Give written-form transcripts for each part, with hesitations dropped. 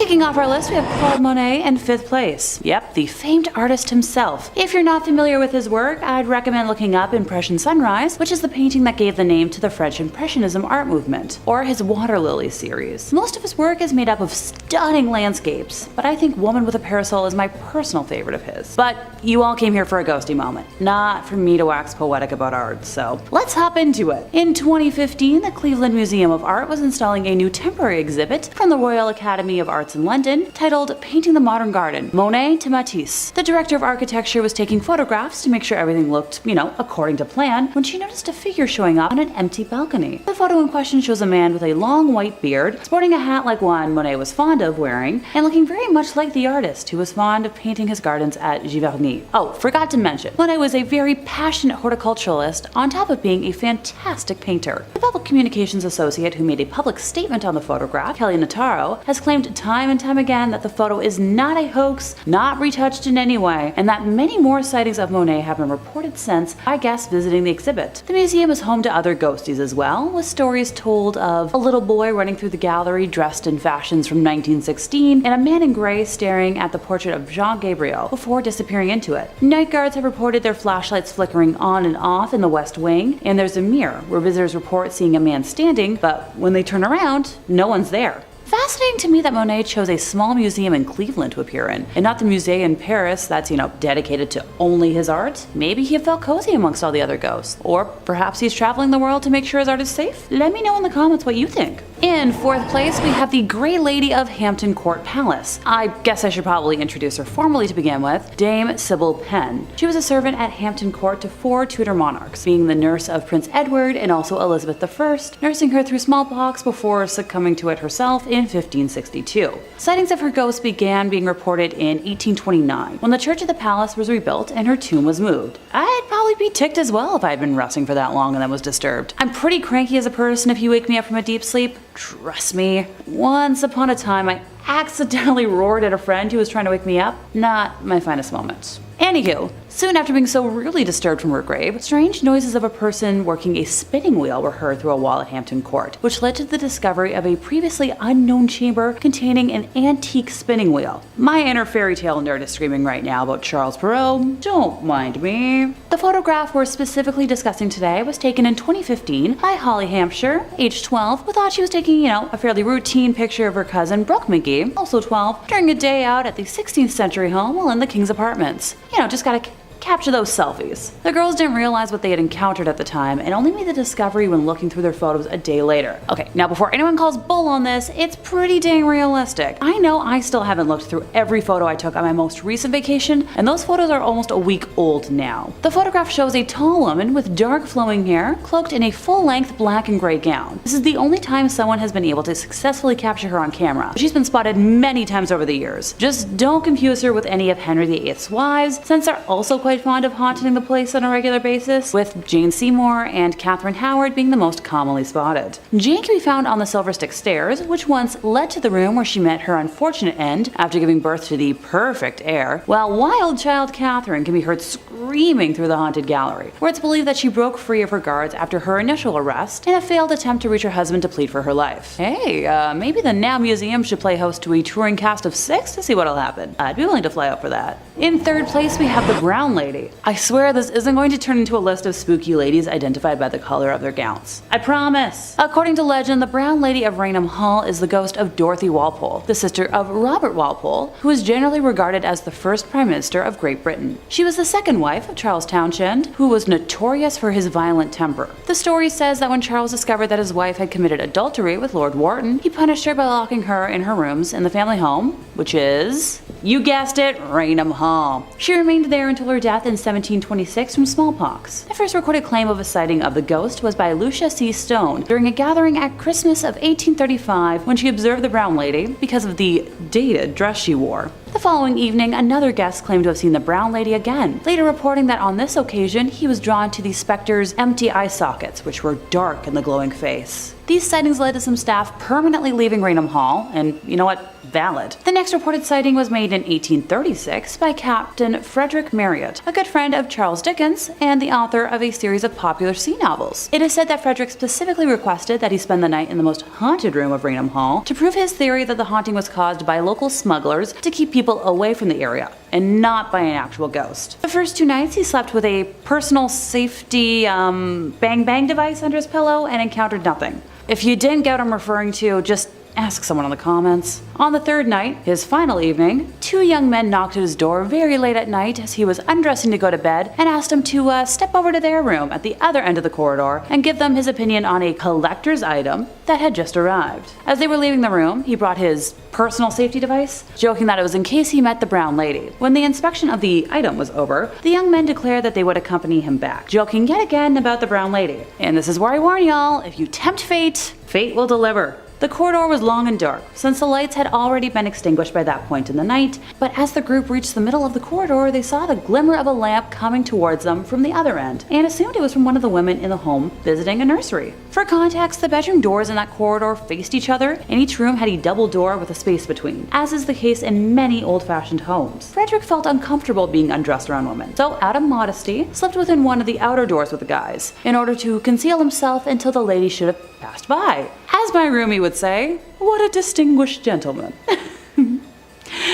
Kicking off our list, we have Claude Monet in 5th place. Yep, the famed artist himself. If you're not familiar with his work, I'd recommend looking up Impression Sunrise, which is the painting that gave the name to the French Impressionism art movement, or his Water Lily series. Most of his work is made up of stunning landscapes, but I think Woman with a Parasol is my personal favorite of his. But you all came here for a ghosty moment, not for me to wax poetic about art, so let's hop into it. In 2015, the Cleveland Museum of Art was installing a new temporary exhibit from the Royal Academy of Arts in London titled Painting the Modern Garden, Monet to Matisse. The director of architecture was taking photographs to make sure everything looked, according to plan, when she noticed a figure showing up on an empty balcony. The photo in question shows a man with a long white beard, sporting a hat like one Monet was fond of wearing, and looking very much like the artist who was fond of painting his gardens at Giverny. Oh, forgot to mention, Monet was a very passionate horticulturalist on top of being a fantastic painter. The public communications associate who made a public statement on the photograph, Kelly Notaro, has claimed time and time again that the photo is not a hoax, not retouched in any way, and that many more sightings of Monet have been reported since by guests visiting the exhibit. The museum is home to other ghosties as well, with stories told of a little boy running through the gallery dressed in fashions from 1916 and a man in gray staring at the portrait of Jean Gabriel before disappearing into it. Night guards have reported their flashlights flickering on and off in the West Wing, and there's a mirror where visitors report seeing a man standing, but when they turn around, no one's there. Fascinating to me that Monet chose a small museum in Cleveland to appear in, and not the Musée in Paris that's, dedicated to only his art. Maybe he felt cozy amongst all the other ghosts. Or perhaps he's traveling the world to make sure his art is safe? Let me know in the comments what you think. In 4th place, we have the Grey Lady of Hampton Court Palace. I guess I should probably introduce her formally to begin with, Dame Sibil Penn. She was a servant at Hampton Court to 4 Tudor monarchs, being the nurse of Prince Edward and also Elizabeth I, nursing her through smallpox before succumbing to it herself in 1562. Sightings of her ghost began being reported in 1829, when the church of the palace was rebuilt and her tomb was moved. I'd probably be ticked as well if I had been resting for that long and then was disturbed. I'm pretty cranky as a person if you wake me up from a deep sleep. Trust me. Once upon a time, I accidentally roared at a friend who was trying to wake me up. Not my finest moment. Anywho, soon after being so rudely disturbed from her grave, strange noises of a person working a spinning wheel were heard through a wall at Hampton Court, which led to the discovery of a previously unknown chamber containing an antique spinning wheel. My inner fairy tale nerd is screaming right now about Charles Perrault. Don't mind me. The photograph we're specifically discussing today was taken in 2015 by Holly Hampshire, age 12, who thought she was taking, a fairly routine picture of her cousin Brooke McGee, also 12, during a day out at the 16th century home while in the King's apartments. Just gotta capture those selfies. The girls didn't realize what they had encountered at the time and only made the discovery when looking through their photos a day later. Okay, now before anyone calls bull on this, it's pretty dang realistic. I know I still haven't looked through every photo I took on my most recent vacation, and those photos are almost a week old now. The photograph shows a tall woman with dark flowing hair, cloaked in a full-length black and gray gown. This is the only time someone has been able to successfully capture her on camera. She's been spotted many times over the years. Just don't confuse her with any of Henry VIII's wives, since they're also quite fond of haunting the place on a regular basis, with Jane Seymour and Catherine Howard being the most commonly spotted. Jane can be found on the Silver Stick Stairs, which once led to the room where she met her unfortunate end after giving birth to the perfect heir, while wild child Catherine can be heard screaming through the haunted gallery, where it's believed that she broke free of her guards after her initial arrest in a failed attempt to reach her husband to plead for her life. Hey, maybe the Now Museum should play host to a touring cast of 6 to see what'll happen. I'd be willing to fly out for that. In 3rd place, we have the Brown Lady. I swear this isn't going to turn into a list of spooky ladies identified by the color of their gowns. I promise! According to legend, the Brown Lady of Raynham Hall is the ghost of Dorothy Walpole, the sister of Robert Walpole, who is generally regarded as the first Prime Minister of Great Britain. She was the second wife of Charles Townshend, who was notorious for his violent temper. The story says that when Charles discovered that his wife had committed adultery with Lord Wharton, he punished her by locking her in her rooms in the family home, which is, you guessed it, Raynham Hall. She remained there until her death in 1726 from smallpox. The first recorded claim of a sighting of the ghost was by Lucia C. Stone during a gathering at Christmas of 1835 when she observed the Brown Lady because of the dated dress she wore. The following evening, another guest claimed to have seen the Brown Lady again, later reporting that on this occasion he was drawn to the Spectre's empty eye sockets, which were dark in the glowing face. These sightings led to some staff permanently leaving Raynham Hall, and you know what? Valid. The next reported sighting was made in 1836 by Captain Frederick Marriott, a good friend of Charles Dickens and the author of a series of popular sea novels. It is said that Frederick specifically requested that he spend the night in the most haunted room of Raynham Hall to prove his theory that the haunting was caused by local smugglers to keep people away from the area, and not by an actual ghost. The first 2 nights he slept with a personal safety bang device under his pillow and encountered nothing. If you didn't get what I'm referring to, just ask someone in the comments. On the 3rd night, his final evening, 2 young men knocked at his door very late at night as he was undressing to go to bed and asked him to step over to their room at the other end of the corridor and give them his opinion on a collector's item that had just arrived. As they were leaving the room, he brought his personal safety device, joking that it was in case he met the brown lady. When the inspection of the item was over, the young men declared that they would accompany him back, joking yet again about the brown lady. And this is where I warn y'all, if you tempt fate, fate will deliver. The corridor was long and dark, since the lights had already been extinguished by that point in the night, but as the group reached the middle of the corridor, they saw the glimmer of a lamp coming towards them from the other end, and assumed it was from one of the women in the home visiting a nursery. For context, the bedroom doors in that corridor faced each other, and each room had a double door with a space between, as is the case in many old-fashioned homes. Frederick felt uncomfortable being undressed around women, so out of modesty, slept within one of the outer doors with the guys, in order to conceal himself until the lady should have passed by. As my roomie would say, what a distinguished gentleman.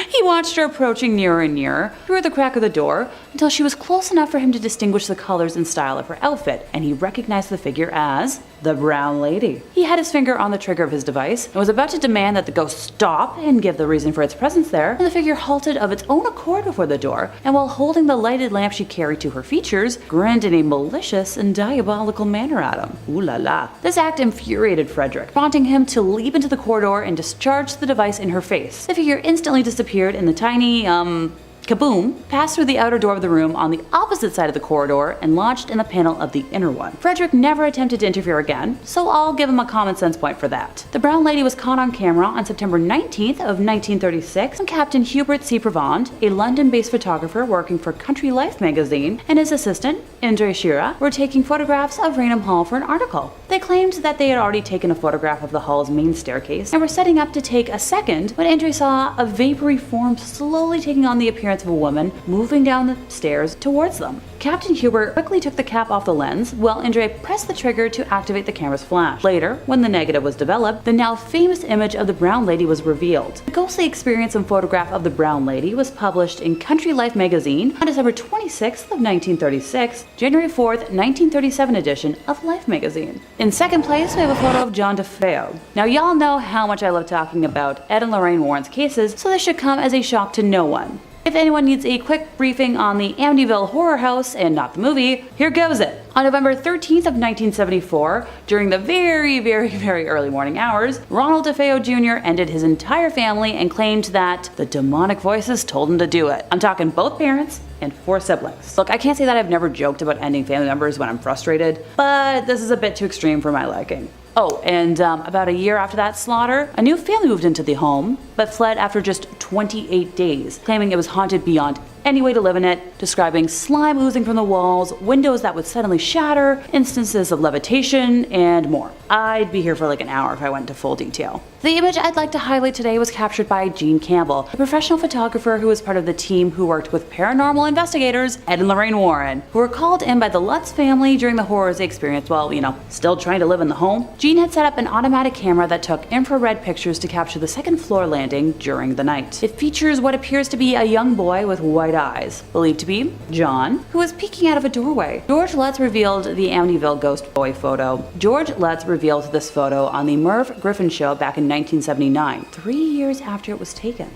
He watched her approaching nearer and nearer through the crack of the door until she was close enough for him to distinguish the colors and style of her outfit, and he recognized the figure as the brown lady. He had his finger on the trigger of his device and was about to demand that the ghost stop and give the reason for its presence there, when the figure halted of its own accord before the door, and while holding the lighted lamp she carried to her features, grinned in a malicious and diabolical manner at him. Ooh la la. This act infuriated Frederick, prompting him to leap into the corridor and discharge the device in her face. The figure instantly disappeared in the tiny, kaboom, passed through the outer door of the room on the opposite side of the corridor and lodged in the panel of the inner one. Frederick never attempted to interfere again, so I'll give him a common sense point for that. The brown lady was caught on camera on September 19th of 1936 when Captain Hubert C. Provand, a London-based photographer working for Country Life magazine, and his assistant, Indre Shira, were taking photographs of Raynham Hall for an article. They claimed that they had already taken a photograph of the hall's main staircase and were setting up to take a second when Indre saw a vapory form slowly taking on the appearance of a woman moving down the stairs towards them. Captain Hubert quickly took the cap off the lens while Indre pressed the trigger to activate the camera's flash. Later, when the negative was developed, the now famous image of the brown lady was revealed. The ghostly experience and photograph of the brown lady was published in Country Life magazine on December 26th of 1936, January 4th, 1937 edition of Life magazine. In second place, we have a photo of John DeFo. Now y'all know how much I love talking about Ed and Lorraine Warren's cases, so this should come as a shock to no one. If anyone needs a quick briefing on the Amityville Horror House and not the movie, here goes it. On November 13th of 1974, during the very early morning hours, Ronald DeFo Jr. ended his entire family and claimed that the demonic voices told him to do it. I'm talking both parents and 4 siblings. Look, I can't say that I've never joked about ending family members when I'm frustrated, but this is a bit too extreme for my liking. Oh, and about a year after that slaughter, a new family moved into the home, but fled after just 28 days, claiming it was haunted beyond any way to live in it, describing slime oozing from the walls, windows that would suddenly shatter, instances of levitation, and more. I'd be here for like an hour if I went into full detail. The image I'd like to highlight today was captured by Gene Campbell, a professional photographer who was part of the team who worked with paranormal investigators Ed and Lorraine Warren, who were called in by the Lutz family during the horrors they experienced while, still trying to live in the home. Gene had set up an automatic camera that took infrared pictures to capture the second floor landing during the night. It features what appears to be a young boy with white eyes, believed to be John, who is peeking out of a doorway. George Lutz revealed the Amityville Ghost Boy photo. George Lutz revealed this photo on the Merv Griffin Show back in 1979, 3 years after it was taken.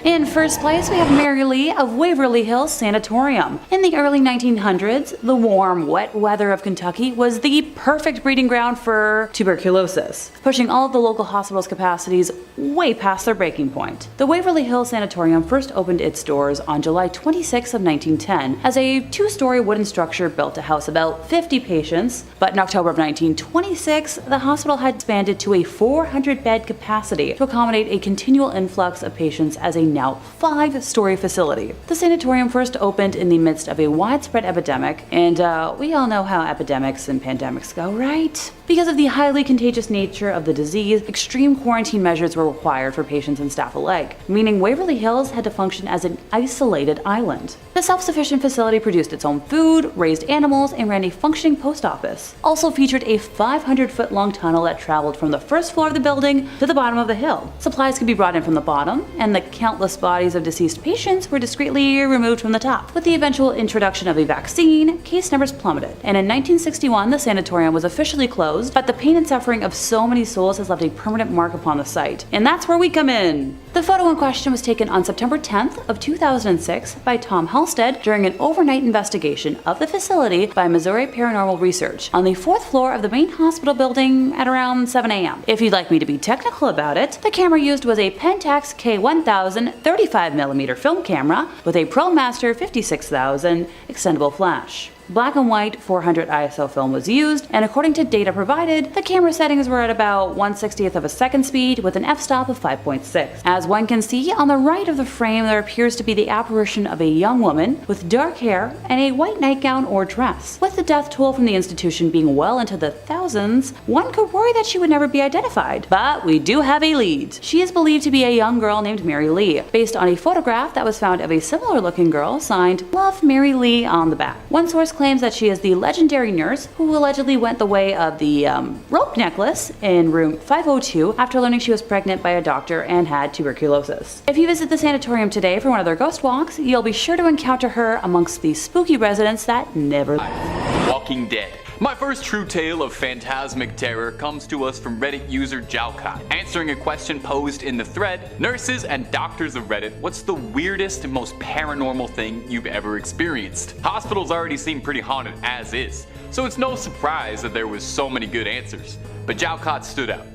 In first place, we have Mary Lee of Waverly Hills Sanatorium. In the early 1900s, the warm, wet weather of Kentucky was the perfect breeding ground for tuberculosis, pushing all of the local hospitals' capacities way past their breaking point. The Waverly Hills Sanatorium first opened its doors on July 26 of 1910 as a 2-story wooden structure built to house about 50 patients, but in October of 1926, the hospital had expanded to a 400-bed capacity to accommodate a continual influx of patients as a now 5-story facility. The sanatorium first opened in the midst of a widespread epidemic, and we all know how epidemics and pandemics go, right? Because of the highly contagious nature of the disease, extreme quarantine measures were required for patients and staff alike, meaning Waverly Hills had to function as an isolated island. The self-sufficient facility produced its own food, raised animals, and ran a functioning post office. Also featured a 500-foot-long tunnel that traveled from the first floor of the building to the bottom of the hill. Supplies could be brought in from the bottom, and the countless bodies of deceased patients were discreetly removed from the top. With the eventual introduction of a vaccine, case numbers plummeted, and in 1961 the sanatorium was officially closed, but the pain and suffering of so many souls has left a permanent mark upon the site. And that's where we come in. The photo in question was taken on September 10th of 2006 by Tom Halstead during an overnight investigation of the facility by Missouri Paranormal Research on the 4th floor of the main hospital building at around 7 a.m. If you'd like me to be technical about it, the camera used was a Pentax K1000 35mm film camera with a ProMaster 56000 extendable flash. Black and white 400 ISO film was used, and according to data provided, the camera settings were at about 1/60th of a second speed with an f-stop of 5.6. As one can see, on the right of the frame there appears to be the apparition of a young woman with dark hair and a white nightgown or dress. With the death toll from the institution being well into the thousands, one could worry that she would never be identified. But we do have a lead. She is believed to be a young girl named Mary Lee, based on a photograph that was found of a similar looking girl signed "Love Mary Lee" on the back. One source claims that she is the legendary nurse who allegedly went the way of the rope necklace in room 502 after learning she was pregnant by a doctor and had tuberculosis. If you visit the sanatorium today for one of their ghost walks, you'll be sure to encounter her amongst the spooky residents that never leave. Walking Dead. My first true tale of phantasmic terror comes to us from Reddit user Jalcott. Answering a question posed in the thread, nurses and doctors of Reddit, what's the weirdest and most paranormal thing you've ever experienced? Hospitals already seem pretty haunted as is, so it's no surprise that there was so many good answers. But Jalcott stood out.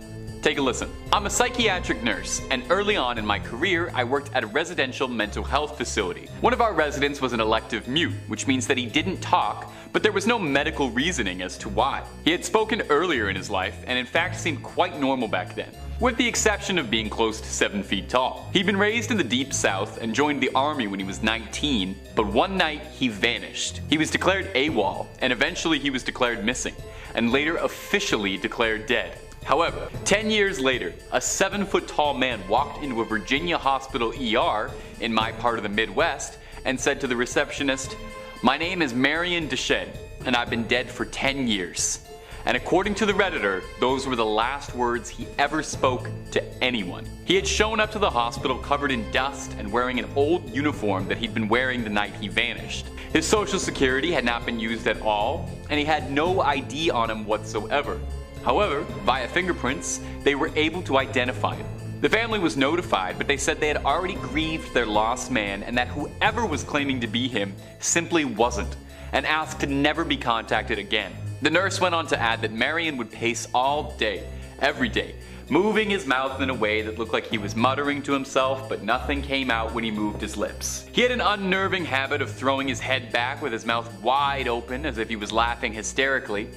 Take a listen. I'm a psychiatric nurse, and early on in my career, I worked at a residential mental health facility. One of our residents was an elective mute, which means that he didn't talk, but there was no medical reasoning as to why. He had spoken earlier in his life, and in fact seemed quite normal back then, with the exception of being close to 7 feet tall. He'd been raised in the deep south and joined the army when he was 19, but one night he vanished. He was declared AWOL, and eventually he was declared missing, and later officially declared dead. However, 10 years later, a 7-foot-tall man walked into a Virginia hospital ER in my part of the Midwest and said to the receptionist, "My name is Marion Deschênes, and I've been dead for 10 years. And according to the Redditor, those were the last words he ever spoke to anyone. He had shown up to the hospital covered in dust and wearing an old uniform that he'd been wearing the night he vanished. His social security had not been used at all, and he had no ID on him whatsoever. However, via fingerprints, they were able to identify him. The family was notified, but they said they had already grieved their lost man and that whoever was claiming to be him simply wasn't, and asked to never be contacted again. The nurse went on to add that Marion would pace all day, every day, moving his mouth in a way that looked like he was muttering to himself, but nothing came out when he moved his lips. He had an unnerving habit of throwing his head back with his mouth wide open as if he was laughing hysterically,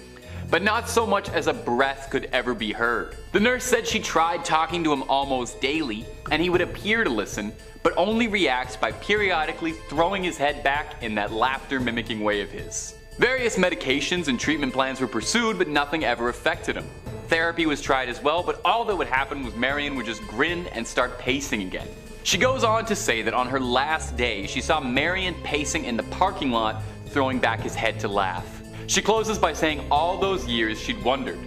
but not so much as a breath could ever be heard. The nurse said she tried talking to him almost daily, and he would appear to listen, but only reacts by periodically throwing his head back in that laughter-mimicking way of his. Various medications and treatment plans were pursued, but nothing ever affected him. Therapy was tried as well, but all that would happen was Marion would just grin and start pacing again. She goes on to say that on her last day, she saw Marion pacing in the parking lot, throwing back his head to laugh. She closes by saying all those years she'd wondered,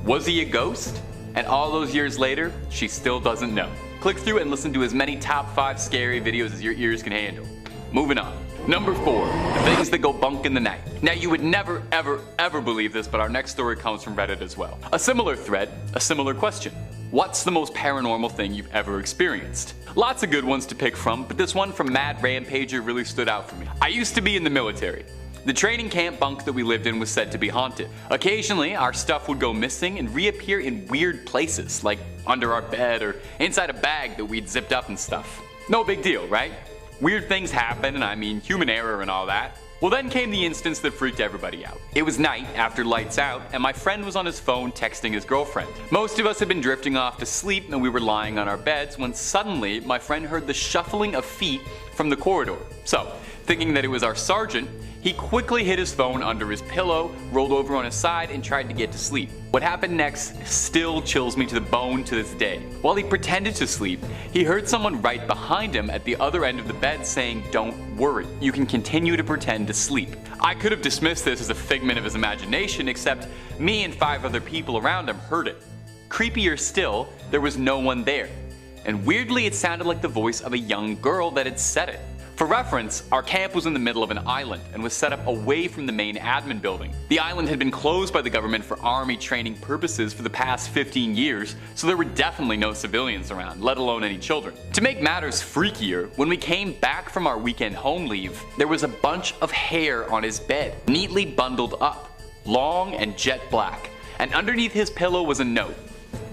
was he a ghost? And all those years later, she still doesn't know. Click through and listen to as many top 5 scary videos as your ears can handle. Moving on. Number 4, the things that go bunk in the night. Now you would never ever believe this, but our next story comes from Reddit as well. A similar thread, a similar question. What's the most paranormal thing you've ever experienced? Lots of good ones to pick from, but this one from Mad Rampager really stood out for me. I used to be in the military. The training camp bunk that we lived in was said to be haunted. Occasionally, our stuff would go missing and reappear in weird places, like under our bed or inside a bag that we'd zipped up and stuff. No big deal, right? Weird things happen, and I mean human error and all that. Well, then came the instance that freaked everybody out. It was night after lights out, and my friend was on his phone texting his girlfriend. Most of us had been drifting off to sleep and we were lying on our beds when suddenly my friend heard the shuffling of feet from the corridor. So, thinking that it was our sergeant, he quickly hid his phone under his pillow, rolled over on his side, and tried to get to sleep. What happened next still chills me to the bone to this day. While he pretended to sleep, he heard someone right behind him at the other end of the bed saying, "Don't worry, you can continue to pretend to sleep." I could have dismissed this as a figment of his imagination, except me and 5 other people around him heard it. Creepier still, there was no one there. And weirdly, it sounded like the voice of a young girl that had said it. For reference, our camp was in the middle of an island and was set up away from the main admin building. The island had been closed by the government for army training purposes for the past 15 years, so there were definitely no civilians around, let alone any children. To make matters freakier, when we came back from our weekend home leave, there was a bunch of hair on his bed, neatly bundled up, long and jet black, and underneath his pillow was a note.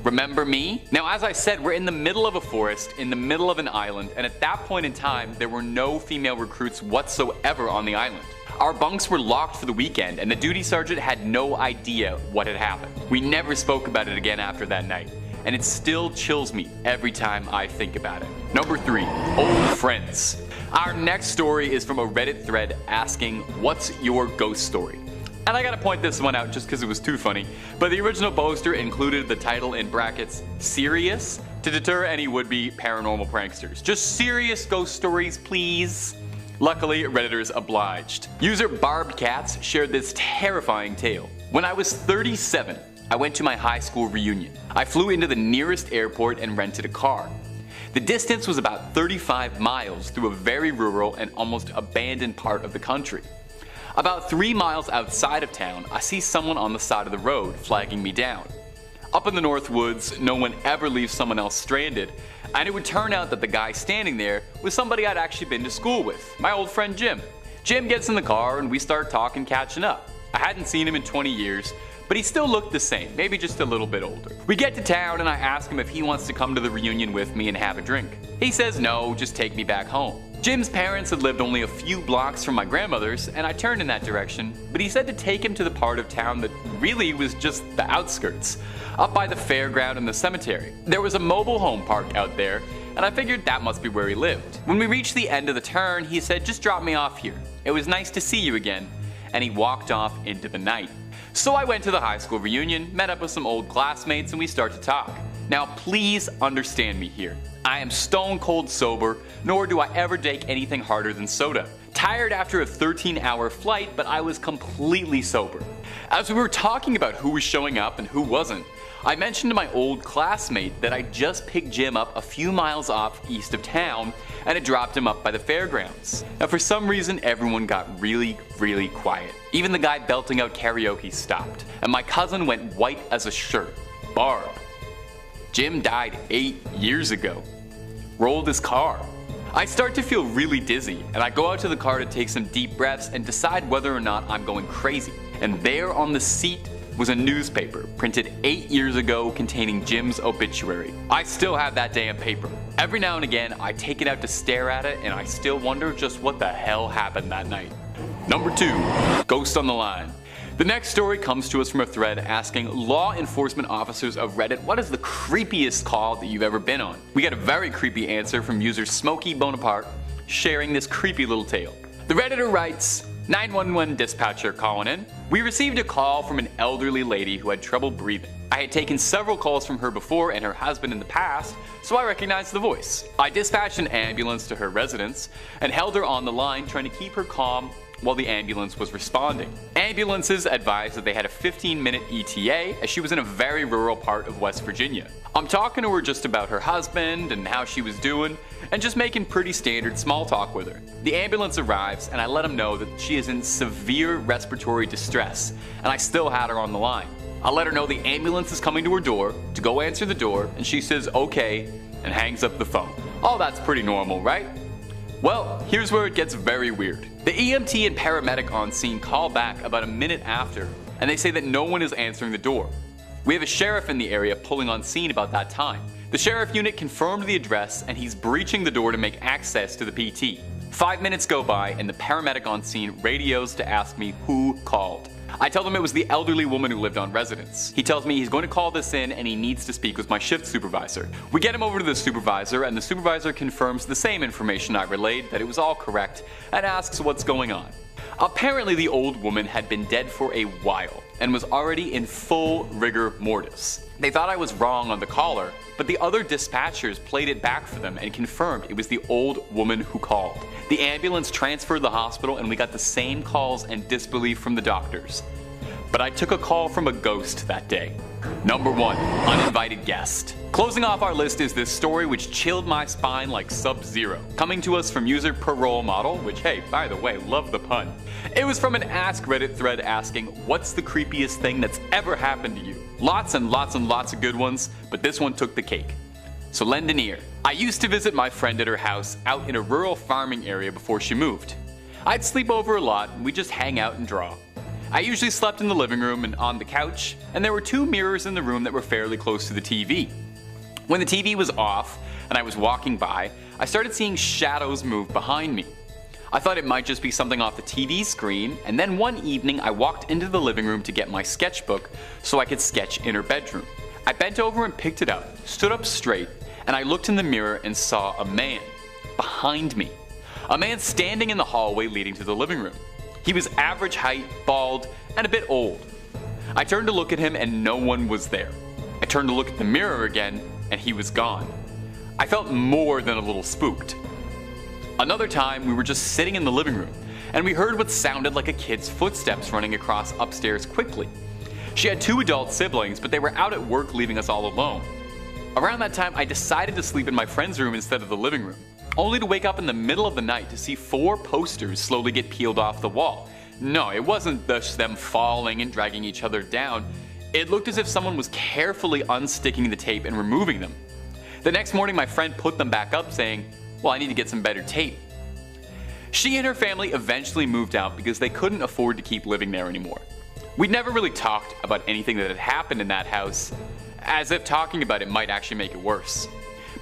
"Remember me?" Now, as I said, we're in the middle of a forest, in the middle of an island, and at that point in time, there were no female recruits whatsoever on the island. Our bunks were locked for the weekend, and the duty sergeant had no idea what had happened. We never spoke about it again after that night, and it still chills me every time I think about it. Number 3, old friends. Our next story is from a Reddit thread asking, "What's your ghost story?" And I gotta point this one out just because it was too funny, but the original poster included the title in brackets, "Serious?" to deter any would-be paranormal pranksters. Just serious ghost stories, please. Luckily, Redditors obliged. User Barbed Cats shared this terrifying tale. "When I was 37, I went to my high school reunion. I flew into the nearest airport and rented a car. The distance was about 35 miles through a very rural and almost abandoned part of the country. About 3 miles outside of town, I see someone on the side of the road flagging me down. Up in the North Woods, no one ever leaves someone else stranded, and it would turn out that the guy standing there was somebody I'd actually been to school with, my old friend Jim. Jim gets in the car and we start talking, catching up. I hadn't seen him in 20 years, but he still looked the same, maybe just a little bit older. We get to town and I ask him if he wants to come to the reunion with me and have a drink. He says no, just take me back home. Jim's parents had lived only a few blocks from my grandmother's, and I turned in that direction, but he said to take him to the part of town that really was just the outskirts, up by the fairground and the cemetery. There was a mobile home park out there, and I figured that must be where he lived. When we reached the end of the turn, he said, "Just drop me off here. It was nice to see you again," and he walked off into the night. So I went to the high school reunion, met up with some old classmates, and we start to talk. Now please understand me here. I am stone cold sober, nor do I ever take anything harder than soda. Tired after a 13-hour flight, but I was completely sober. As we were talking about who was showing up and who wasn't, I mentioned to my old classmate that I just picked Jim up a few miles off east of town and had dropped him up by the fairgrounds. Now for some reason everyone got really quiet. Even the guy belting out karaoke stopped, and my cousin went white as a shirt. Barb. Jim died 8 years ago. Rolled his car. I start to feel really dizzy, and I go out to the car to take some deep breaths and decide whether or not I'm going crazy. And there on the seat was a newspaper printed 8 years ago containing Jim's obituary. I still have that damn paper. Every now and again, I take it out to stare at it, and I still wonder just what the hell happened that night. Number 2, Ghost on the Line. The next story comes to us from a thread asking law enforcement officers of Reddit, what is the creepiest call that you've ever been on? We got a very creepy answer from user Smokey Bonaparte sharing this creepy little tale. The Redditor writes, 911 dispatcher calling in. We received a call from an elderly lady who had trouble breathing. I had taken several calls from her before and her husband in the past, so I recognized the voice. I dispatched an ambulance to her residence and held her on the line trying to keep her calm while the ambulance was responding. Ambulances advised that they had a 15-minute ETA as she was in a very rural part of West Virginia. I'm talking to her just about her husband and how she was doing, and just making pretty standard small talk with her. The ambulance arrives and I let them know that she is in severe respiratory distress, and I still had her on the line. I let her know the ambulance is coming to her door, to go answer the door, and she says okay, and hangs up the phone. Oh, that's pretty normal, right? Well, here's where it gets very weird. The EMT and paramedic on scene call back about a minute after, and they say that no one is answering the door. We have a sheriff in the area pulling on scene about that time. The sheriff unit confirmed the address and he's breaching the door to make access to the PT. 5 minutes go by and the paramedic on scene radios to ask me who called. I tell him it was the elderly woman who lived on residence. He tells me he's going to call this in and he needs to speak with my shift supervisor. We get him over to the supervisor and the supervisor confirms the same information I relayed, that it was all correct, and asks what's going on. Apparently the old woman had been dead for a while and was already in full rigor mortis. They thought I was wrong on the caller, but the other dispatchers played it back for them and confirmed it was the old woman who called. The ambulance transferred the hospital and we got the same calls and disbelief from the doctors. But I took a call from a ghost that day. Number 1, uninvited guest. Closing off our list is this story which chilled my spine like Sub-Zero. Coming to us from user Parole Model, which, hey, by the way, love the pun. It was from an Ask Reddit thread asking, what's the creepiest thing that's ever happened to you? Lots and lots and lots of good ones, but this one took the cake. So lend an ear. I used to visit my friend at her house out in a rural farming area before she moved. I'd sleep over a lot and we'd just hang out and draw. I usually slept in the living room and on the couch, and there were 2 mirrors in the room that were fairly close to the TV. When the TV was off and I was walking by, I started seeing shadows move behind me. I thought it might just be something off the TV screen, and then one evening I walked into the living room to get my sketchbook so I could sketch in her bedroom. I bent over and picked it up, stood up straight, and I looked in the mirror and saw a man behind me. A man standing in the hallway leading to the living room. He was average height, bald, and a bit old. I turned to look at him and no one was there. I turned to look at the mirror again and he was gone. I felt more than a little spooked. Another time we were just sitting in the living room and we heard what sounded like a kid's footsteps running across upstairs quickly. She had 2 adult siblings, but they were out at work leaving us all alone. Around that time I decided to sleep in my friend's room instead of the living room, only to wake up in the middle of the night to see 4 posters slowly get peeled off the wall. No, it wasn't just them falling and dragging each other down. It looked as if someone was carefully unsticking the tape and removing them. The next morning my friend put them back up saying, well, I need to get some better tape. She and her family eventually moved out because they couldn't afford to keep living there anymore. We'd never really talked about anything that had happened in that house, as if talking about it might actually make it worse.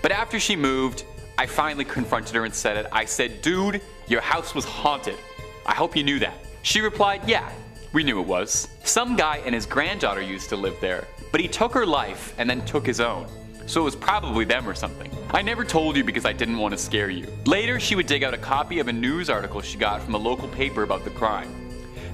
But after she moved, I finally confronted her and said it. I said, dude, your house was haunted. I hope you knew that. She replied, yeah, we knew it was. Some guy and his granddaughter used to live there, but he took her life and then took his own. So it was probably them or something. I never told you because I didn't want to scare you. Later, she would dig out a copy of a news article she got from a local paper about the crime.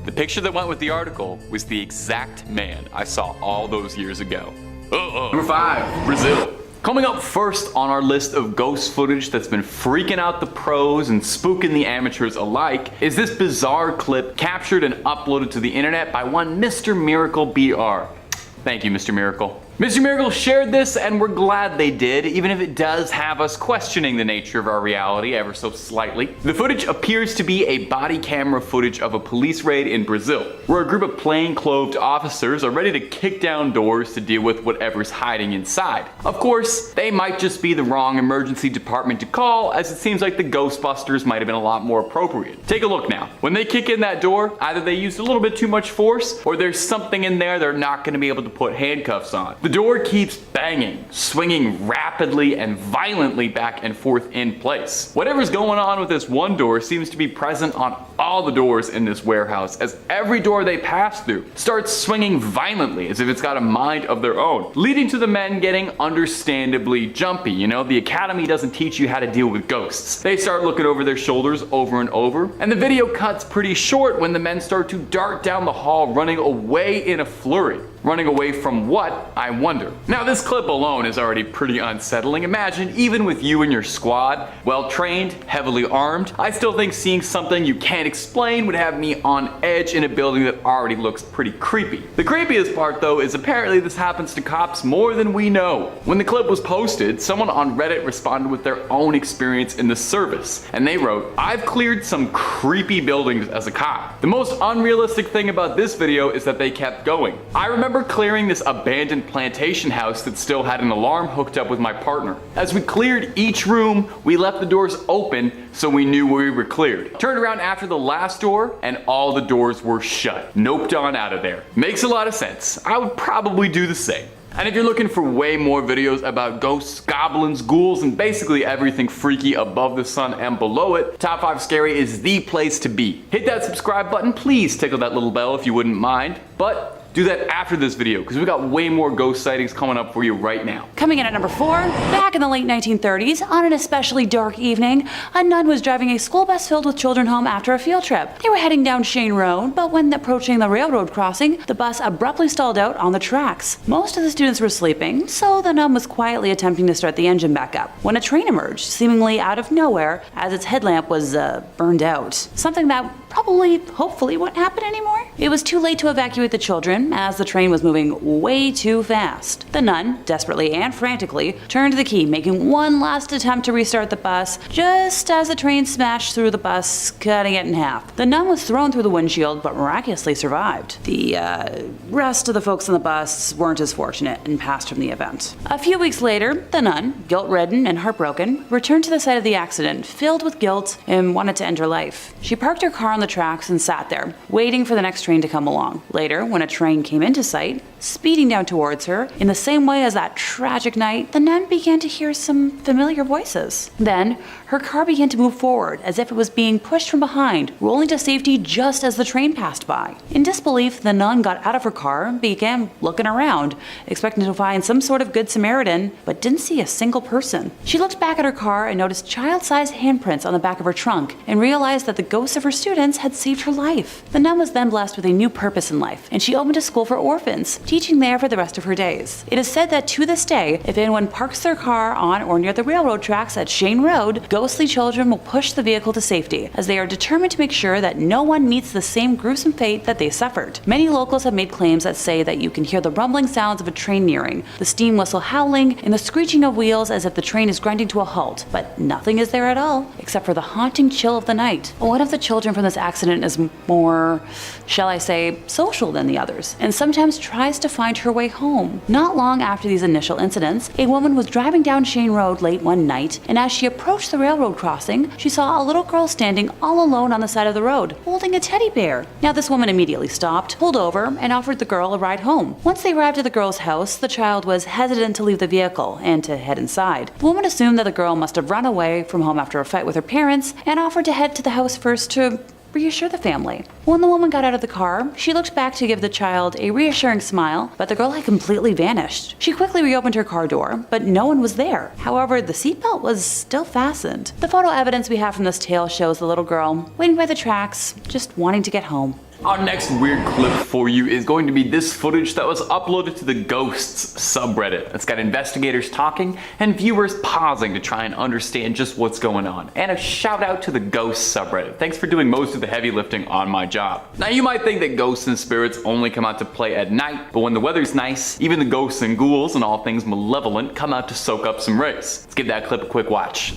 The picture that went with the article was the exact man I saw all those years ago. Number 5, Brazil. Coming up first on our list of ghost footage that's been freaking out the pros and spooking the amateurs alike is this bizarre clip captured and uploaded to the internet by one Mr. Miracle BR. Thank you, Mr. Miracle. Mr. Miracle shared this and we're glad they did, even if it does have us questioning the nature of our reality ever so slightly. The footage appears to be a body camera footage of a police raid in Brazil, where a group of plain-clothed officers are ready to kick down doors to deal with whatever's hiding inside. Of course, they might just be the wrong emergency department to call, as it seems like the Ghostbusters might have been a lot more appropriate. Take a look now. When they kick in that door, either they used a little bit too much force, or there's something in there they're not going to be able to put handcuffs on. The door keeps banging, swinging rapidly and violently back and forth in place. Whatever's going on with this one door seems to be present on all the doors in this warehouse, as every door they pass through starts swinging violently as if it's got a mind of their own, leading to the men getting understandably jumpy. You know, the academy doesn't teach you how to deal with ghosts. They start looking over their shoulders over and over, and the video cuts pretty short when the men start to dart down the hall running away in a flurry. Running away from what, I wonder? Now this clip alone is already pretty unsettling. Imagine, even with you and your squad, well trained, heavily armed, I still think seeing something you can't explain would have me on edge in a building that already looks pretty creepy. The creepiest part though is apparently this happens to cops more than we know. When the clip was posted, someone on Reddit responded with their own experience in the service, and they wrote, I've cleared some creepy buildings as a cop. The most unrealistic thing about this video is that they kept going. I remember clearing this abandoned plantation house that still had an alarm hooked up with my partner. As we cleared each room, we left the doors open so we knew we were cleared. Turned around after the last door and all the doors were shut. Noped on out of there. Makes a lot of sense. I would probably do the same. And if you're looking for way more videos about ghosts, goblins, ghouls, and basically everything freaky above the sun and below it, Top 5 Scary is the place to be. Hit that subscribe button, please tickle that little bell if you wouldn't mind, but do that after this video because we got way more ghost sightings coming up for you right now. Coming in at number 4, back in the late 1930s, on an especially dark evening, a nun was driving a school bus filled with children home after a field trip. They were heading down Shane Road, but when approaching the railroad crossing, the bus abruptly stalled out on the tracks. Most of the students were sleeping, so the nun was quietly attempting to start the engine back up when a train emerged, seemingly out of nowhere, as its headlamp was burned out. Something that hopefully won't happen anymore. It was too late to evacuate the children, as the train was moving way too fast. The nun, desperately and frantically, turned the key, making one last attempt to restart the bus, just as the train smashed through the bus, cutting it in half. The nun was thrown through the windshield, but miraculously survived. The rest of the folks on the bus weren't as fortunate and passed from the event. A few weeks later, the nun, guilt-ridden and heartbroken, returned to the site of the accident, filled with guilt and wanted to end her life. She parked her car on the tracks and sat there, waiting for the next train to come along. Later, when a train came into sight, speeding down towards her, in the same way as that tragic night, the nun began to hear some familiar voices. Then, her car began to move forward as if it was being pushed from behind, rolling to safety just as the train passed by. In disbelief, the nun got out of her car and began looking around, expecting to find some sort of good Samaritan, but didn't see a single person. She looked back at her car and noticed child-sized handprints on the back of her trunk and realized that the ghosts of her students had saved her life. The nun was then blessed with a new purpose in life, and she opened a school for orphans, teaching there for the rest of her days. It is said that to this day, if anyone parks their car on or near the railroad tracks at Shane Road, ghostly children will push the vehicle to safety, as they are determined to make sure that no one meets the same gruesome fate that they suffered. Many locals have made claims that say that you can hear the rumbling sounds of a train nearing, the steam whistle howling, and the screeching of wheels as if the train is grinding to a halt, but nothing is there at all, except for the haunting chill of the night. One of the children from this accident is more, shall I say, social than the others, and sometimes tries to find her way home. Not long after these initial incidents, a woman was driving down Shane Road late one night, and as she approached the railroad crossing, she saw a little girl standing all alone on the side of the road, holding a teddy bear. Now this woman immediately stopped, pulled over, and offered the girl a ride home. Once they arrived at the girl's house, the child was hesitant to leave the vehicle and to head inside. The woman assumed that the girl must have run away from home after a fight with her parents and offered to head to the house first to reassure the family. When the woman got out of the car, she looked back to give the child a reassuring smile, but the girl had completely vanished. She quickly reopened her car door, but no one was there. However, the seatbelt was still fastened. The photo evidence we have from this tale shows the little girl waiting by the tracks, just wanting to get home. Our next weird clip for you is going to be this footage that was uploaded to the Ghosts subreddit. It's got investigators talking and viewers pausing to try and understand just what's going on. And a shout out to the Ghosts subreddit. Thanks for doing most of the heavy lifting on my job. Now you might think that ghosts and spirits only come out to play at night, but when the weather's nice, even the ghosts and ghouls and all things malevolent come out to soak up some rays. Let's give that clip a quick watch.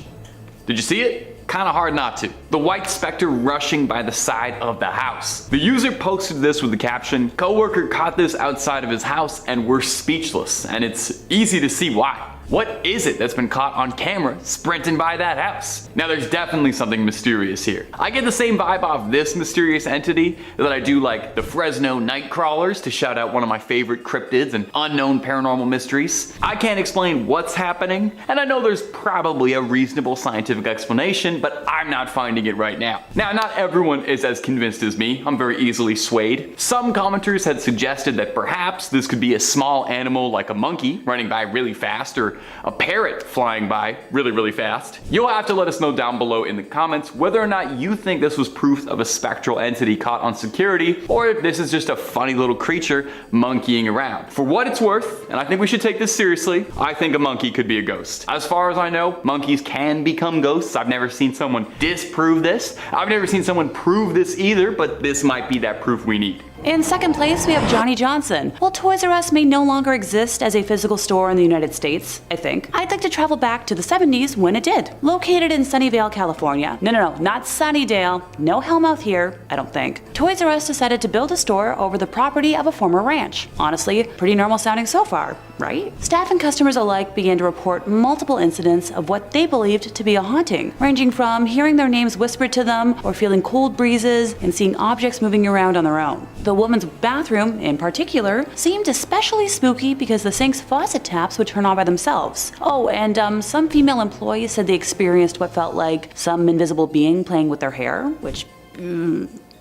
Did you see it? Kinda hard not to. The white specter rushing by the side of the house. The user posted this with the caption, "Coworker caught this outside of his house and we're speechless," and it's easy to see why. What is it that's been caught on camera sprinting by that house? Now there's definitely something mysterious here. I get the same vibe off this mysterious entity that I do like the Fresno night crawlers, to shout out one of my favorite cryptids and unknown paranormal mysteries. I can't explain what's happening, and I know there's probably a reasonable scientific explanation, but I'm not finding it right now. Now, not everyone is as convinced as me. I'm very easily swayed. Some commenters had suggested that perhaps this could be a small animal like a monkey running by really fast, or a parrot flying by really fast. You'll have to let us know down below in the comments whether or not you think this was proof of a spectral entity caught on security, or if this is just a funny little creature monkeying around. For what it's worth, and I think we should take this seriously, I think a monkey could be a ghost. As far as I know, monkeys can become ghosts. I've never seen someone disprove this. I've never seen someone prove this either, but this might be that proof we need. In second place, we have Johnny Johnson. While Toys R Us may no longer exist as a physical store in the United States, I think, I'd like to travel back to the 70s when it did. Located in Sunnyvale, California. No, not Sunnydale. No Hellmouth here, I don't think. Toys R Us decided to build a store over the property of a former ranch. Honestly, pretty normal sounding so far, right? Staff and customers alike began to report multiple incidents of what they believed to be a haunting, ranging from hearing their names whispered to them or feeling cold breezes and seeing objects moving around on their own. The woman's bathroom, in particular, seemed especially spooky because the sink's faucet taps would turn on by themselves. Oh, and some female employees said they experienced what felt like some invisible being playing with their hair, which...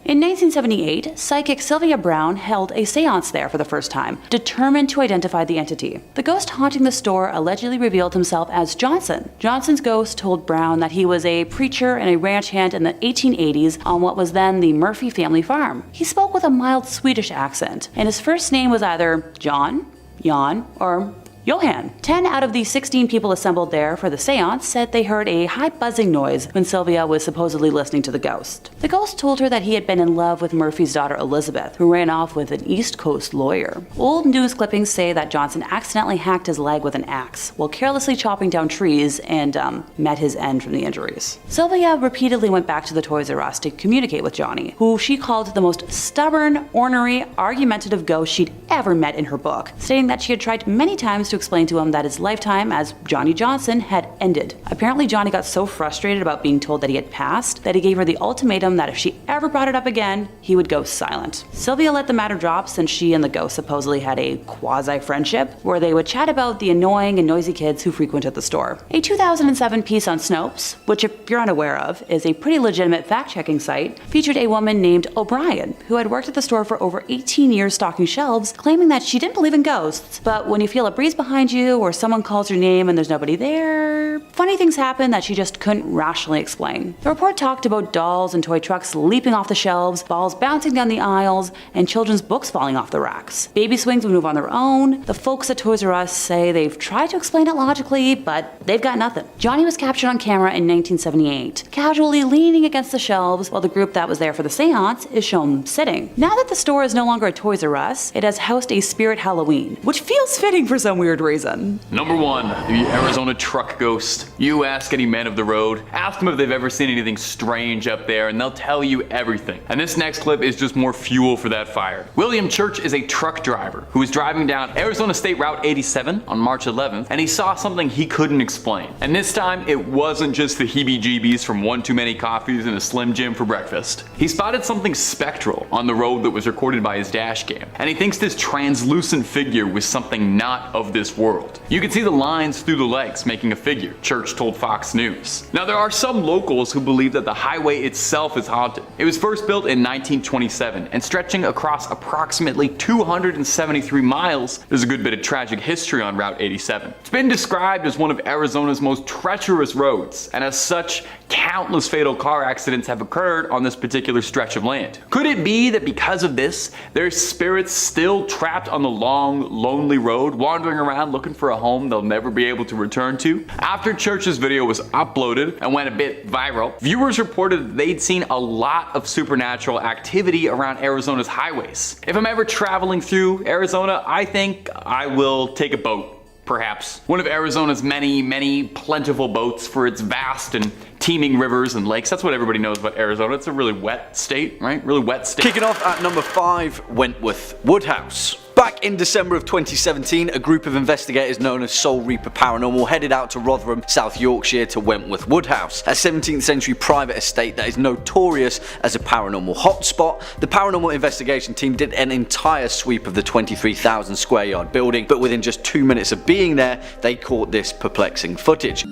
In 1978, psychic Sylvia Brown held a seance there for the first time, determined to identify the entity. The ghost haunting the store allegedly revealed himself as Johnson. Johnson's ghost told Brown that he was a preacher and a ranch hand in the 1880s on what was then the Murphy family farm. He spoke with a mild Swedish accent, and his first name was either John, Jan, or Johan. 10 out of the 16 people assembled there for the seance said they heard a high buzzing noise when Sylvia was supposedly listening to the ghost. The ghost told her that he had been in love with Murphy's daughter Elizabeth, who ran off with an East Coast lawyer. Old news clippings say that Johnson accidentally hacked his leg with an axe while carelessly chopping down trees and met his end from the injuries. Sylvia repeatedly went back to the Toys R Us to communicate with Johnny, who she called the most stubborn, ornery, argumentative ghost she'd ever met in her book, stating that she had tried many times to explain to him that his lifetime as Johnny Johnson had ended. Apparently, Johnny got so frustrated about being told that he had passed that he gave her the ultimatum that if she ever brought it up again, he would go silent. Sylvia let the matter drop since she and the ghost supposedly had a quasi-friendship where they would chat about the annoying and noisy kids who frequented the store. A 2007 piece on Snopes, which if you're unaware of, is a pretty legitimate fact-checking site, featured a woman named O'Brien who had worked at the store for over 18 years stocking shelves, claiming that she didn't believe in ghosts, but when you feel a breeze behind you or someone calls your name and there's nobody there, funny things happen that she just couldn't rationally explain. The report talked about dolls and toy trucks leaping off the shelves, balls bouncing down the aisles, and children's books falling off the racks. Baby swings would move on their own. The folks at Toys R Us say they've tried to explain it logically, but they've got nothing. Johnny was captured on camera in 1978, casually leaning against the shelves while the group that was there for the seance is shown sitting. Now that the store is no longer a Toys R Us, it has housed a Spirit Halloween, which feels fitting for some weird reason. Number 1, the Arizona truck ghost. You ask any man of the road, ask them if they've ever seen anything strange up there, and they'll tell you everything. And this next clip is just more fuel for that fire. William Church is a truck driver who was driving down Arizona State Route 87 on March 11th, and he saw something he couldn't explain. And this time, it wasn't just the heebie-jeebies from one too many coffees and a Slim Jim for breakfast. He spotted something spectral on the road that was recorded by his dash cam, and he thinks this translucent figure was something not of this world. You can see the lines through the legs making a figure, Church told Fox News. Now there are some locals who believe that the highway itself is haunted. It was first built in 1927 and stretching across approximately 273 miles. There's a good bit of tragic history on Route 87. It's been described as one of Arizona's most treacherous roads, and as such, countless fatal car accidents have occurred on this particular stretch of land. Could it be that because of this, there's spirits still trapped on the long, lonely road, wandering around looking for a home they'll never be able to return to? After Church's video was uploaded and went a bit viral, viewers reported that they'd seen a lot of supernatural activity around Arizona's highways. If I'm ever traveling through Arizona, I think I will take a boat. Perhaps. One of Arizona's many plentiful boats for its vast and teeming rivers and lakes. That's what everybody knows about Arizona. It's a really wet state, right? Really wet state. Kicking off at number 5, Wentworth Woodhouse. Back in December of 2017, a group of investigators known as Soul Reaper Paranormal headed out to Rotherham, South Yorkshire to Wentworth Woodhouse, a 17th century private estate that is notorious as a paranormal hotspot. The paranormal investigation team did an entire sweep of the 23,000 square yard building, but within just 2 minutes of being there, they caught this perplexing footage.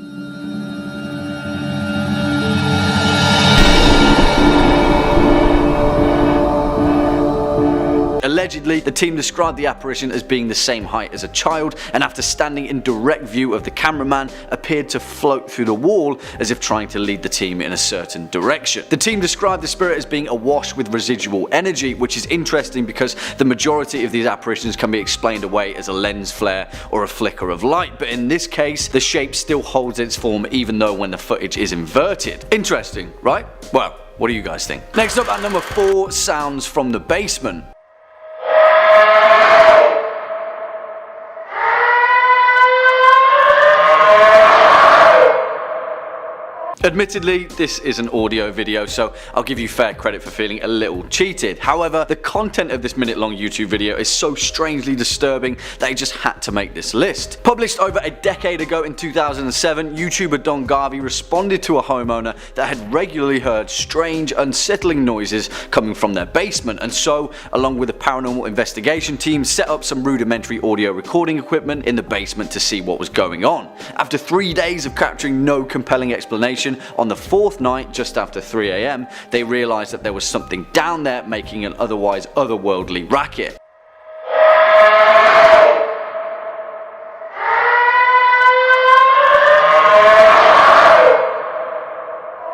Allegedly, the team described the apparition as being the same height as a child, and after standing in direct view of the cameraman, appeared to float through the wall as if trying to lead the team in a certain direction. The team described the spirit as being awash with residual energy, which is interesting because the majority of these apparitions can be explained away as a lens flare or a flicker of light, but in this case, the shape still holds its form even though when the footage is inverted. Interesting, right? Well, what do you guys think? Next up at number 4, sounds from the basement. Admittedly, this is an audio video, so I'll give you fair credit for feeling a little cheated. However, the content of this minute-long YouTube video is so strangely disturbing that I just had to make this list. Published over a decade ago in 2007, YouTuber Don Garvey responded to a homeowner that had regularly heard strange, unsettling noises coming from their basement, and so, along with a paranormal investigation team, set up some rudimentary audio recording equipment in the basement to see what was going on. After 3 days of capturing no compelling explanation, on the fourth night, just after 3 AM, they realized that there was something down there making an otherwise otherworldly racket.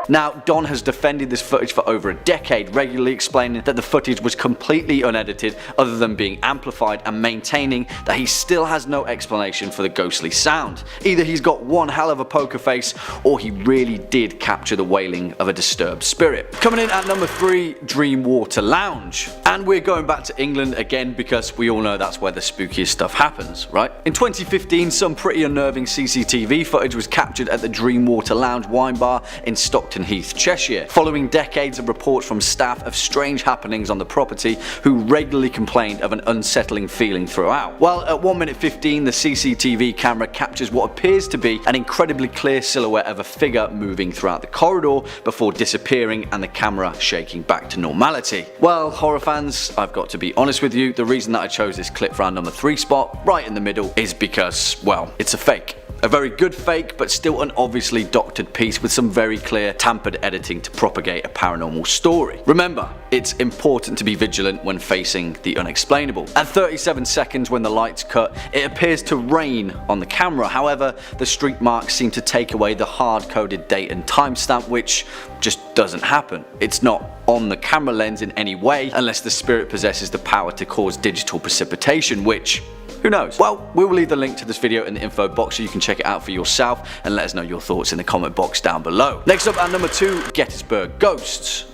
Now, Don has defended this footage for over a decade, regularly explaining that the footage was completely unedited other than being amplified, and maintaining that he still has no explanation for the ghostly sound. Either he's got one hell of a poker face, or he really did capture the wailing of a disturbed spirit. Coming in at number 3, Dreamwater Lounge. And we're going back to England again because we all know that's where the spookiest stuff happens, right? In 2015, some pretty unnerving CCTV footage was captured at the Dreamwater Lounge wine bar in Stockton Heath, Cheshire, following decades of reports from staff of strange happenings on the property who regularly complained of an unsettling feeling throughout. Well, at 1 minute 15, the CCTV camera captures what appears to be an incredibly clear silhouette of a figure moving throughout the corridor before disappearing and the camera shaking back to normality. Well, horror fans, I've got to be honest with you, the reason that I chose this clip for our number 3 spot, right in the middle, is because, well, it's a fake. A very good fake, but still an obviously doctored piece with some very clear tampered editing to propagate a paranormal story. Remember, it's important to be vigilant when facing the unexplainable. At 37 seconds when the lights cut, it appears to rain on the camera. However, the streak marks seem to take away the hard-coded date and timestamp, which just doesn't happen. It's not on the camera lens in any way, unless the spirit possesses the power to cause digital precipitation, which, who knows? Well, we will leave the link to this video in the info box so you can check it out for yourself and let us know your thoughts in the comment box down below. Next up at number 2, Gettysburg Ghosts.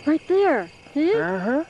Right there. See? Uh-huh.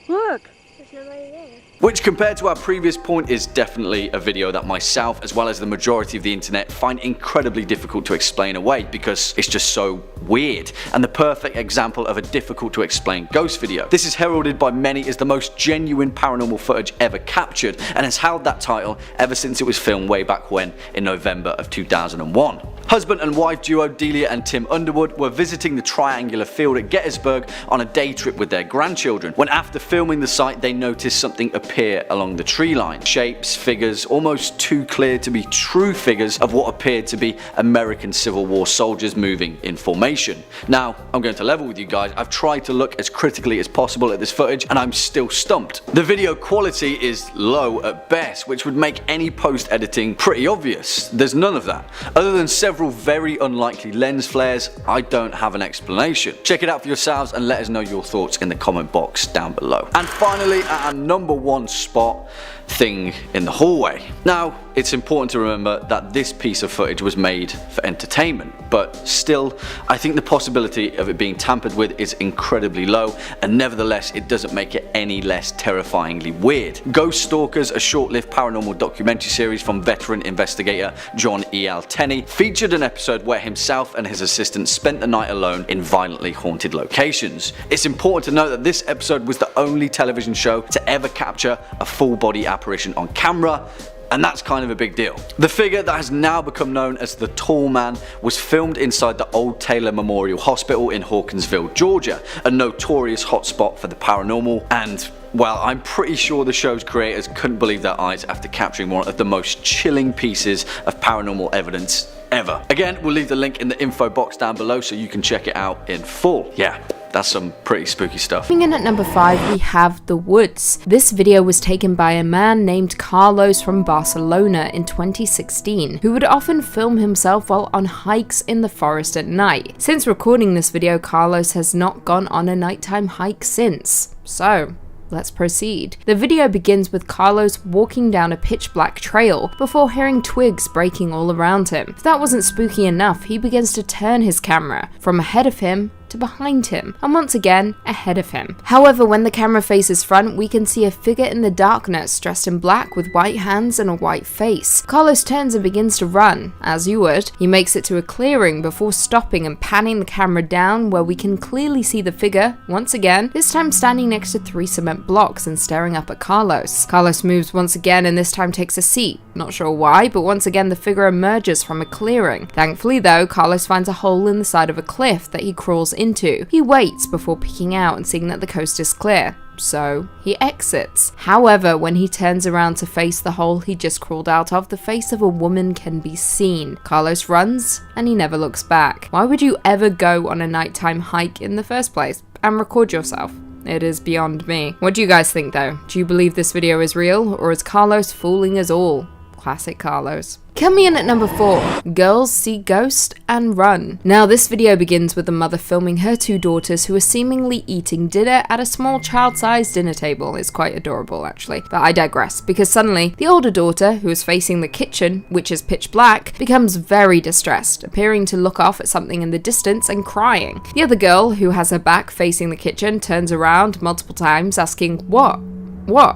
Look. There's nobody there. Which, compared to our previous point, is definitely a video that myself, as well as the majority of the internet, find incredibly difficult to explain away because it's just so weird, and the perfect example of a difficult to explain ghost video. This is heralded by many as the most genuine paranormal footage ever captured, and has held that title ever since it was filmed way back when, in November of 2001. Husband and wife duo Delia and Tim Underwood were visiting the triangular field at Gettysburg on a day trip with their grandchildren, when after filming the site they noticed something appear along the tree line. Shapes, figures, almost too clear to be true figures of what appeared to be American Civil War soldiers moving in formation. Now, I'm going to level with you guys, I've tried to look as critically as possible at this footage and I'm still stumped. The video quality is low at best, which would make any post editing pretty obvious. There's none of that. Other than several very unlikely lens flares, I don't have an explanation. Check it out for yourselves and let us know your thoughts in the comment box down below. And finally, at our number 1 spot, Thing in the Hallway. Now, it's important to remember that this piece of footage was made for entertainment, but still, I think the possibility of it being tampered with is incredibly low, and nevertheless, it doesn't make it any less terrifyingly weird. Ghost Stalkers, a short-lived paranormal documentary series from veteran investigator John E.L. Tenney, featured an episode where himself and his assistant spent the night alone in violently haunted locations. It's important to note that this episode was the only television show to ever capture a full-body apparition on camera, and that's kind of a big deal. The figure that has now become known as the Tall Man was filmed inside the Old Taylor Memorial Hospital in Hawkinsville, Georgia, a notorious hotspot for the paranormal, and well, I'm pretty sure the show's creators couldn't believe their eyes after capturing one of the most chilling pieces of paranormal evidence ever. Again, we'll leave the link in the info box down below so you can check it out in full. Yeah, that's some pretty spooky stuff. Coming in at number 5, we have The Woods. This video was taken by a man named Carlos from Barcelona in 2016, who would often film himself while on hikes in the forest at night. Since recording this video, Carlos has not gone on a nighttime hike since. So, let's proceed. The video begins with Carlos walking down a pitch black trail before hearing twigs breaking all around him. If that wasn't spooky enough, he begins to turn his camera. From ahead of him, to behind him, and once again, ahead of him. However, when the camera faces front, we can see a figure in the darkness, dressed in black with white hands and a white face. Carlos turns and begins to run, as you would. He makes it to a clearing before stopping and panning the camera down, where we can clearly see the figure, once again, this time standing next to 3 cement blocks and staring up at Carlos. Carlos moves once again and this time takes a seat. Not sure why, but once again the figure emerges from a clearing. Thankfully though, Carlos finds a hole in the side of a cliff that he crawls into. He waits before peeking out and seeing that the coast is clear. So he exits. However, when he turns around to face the hole he just crawled out of, the face of a woman can be seen. Carlos runs and he never looks back. Why would you ever go on a nighttime hike in the first place and record yourself? It is beyond me. What do you guys think though? Do you believe this video is real, or is Carlos fooling us all? Classic Carlos. Coming in at number 4, girls see ghost and run. Now this video begins with a mother filming her 2 daughters who are seemingly eating dinner at a small child-sized dinner table. It's quite adorable actually, but I digress, because suddenly the older daughter, who is facing the kitchen, which is pitch black, becomes very distressed, appearing to look off at something in the distance and crying. The other girl, who has her back facing the kitchen, turns around multiple times asking, "What?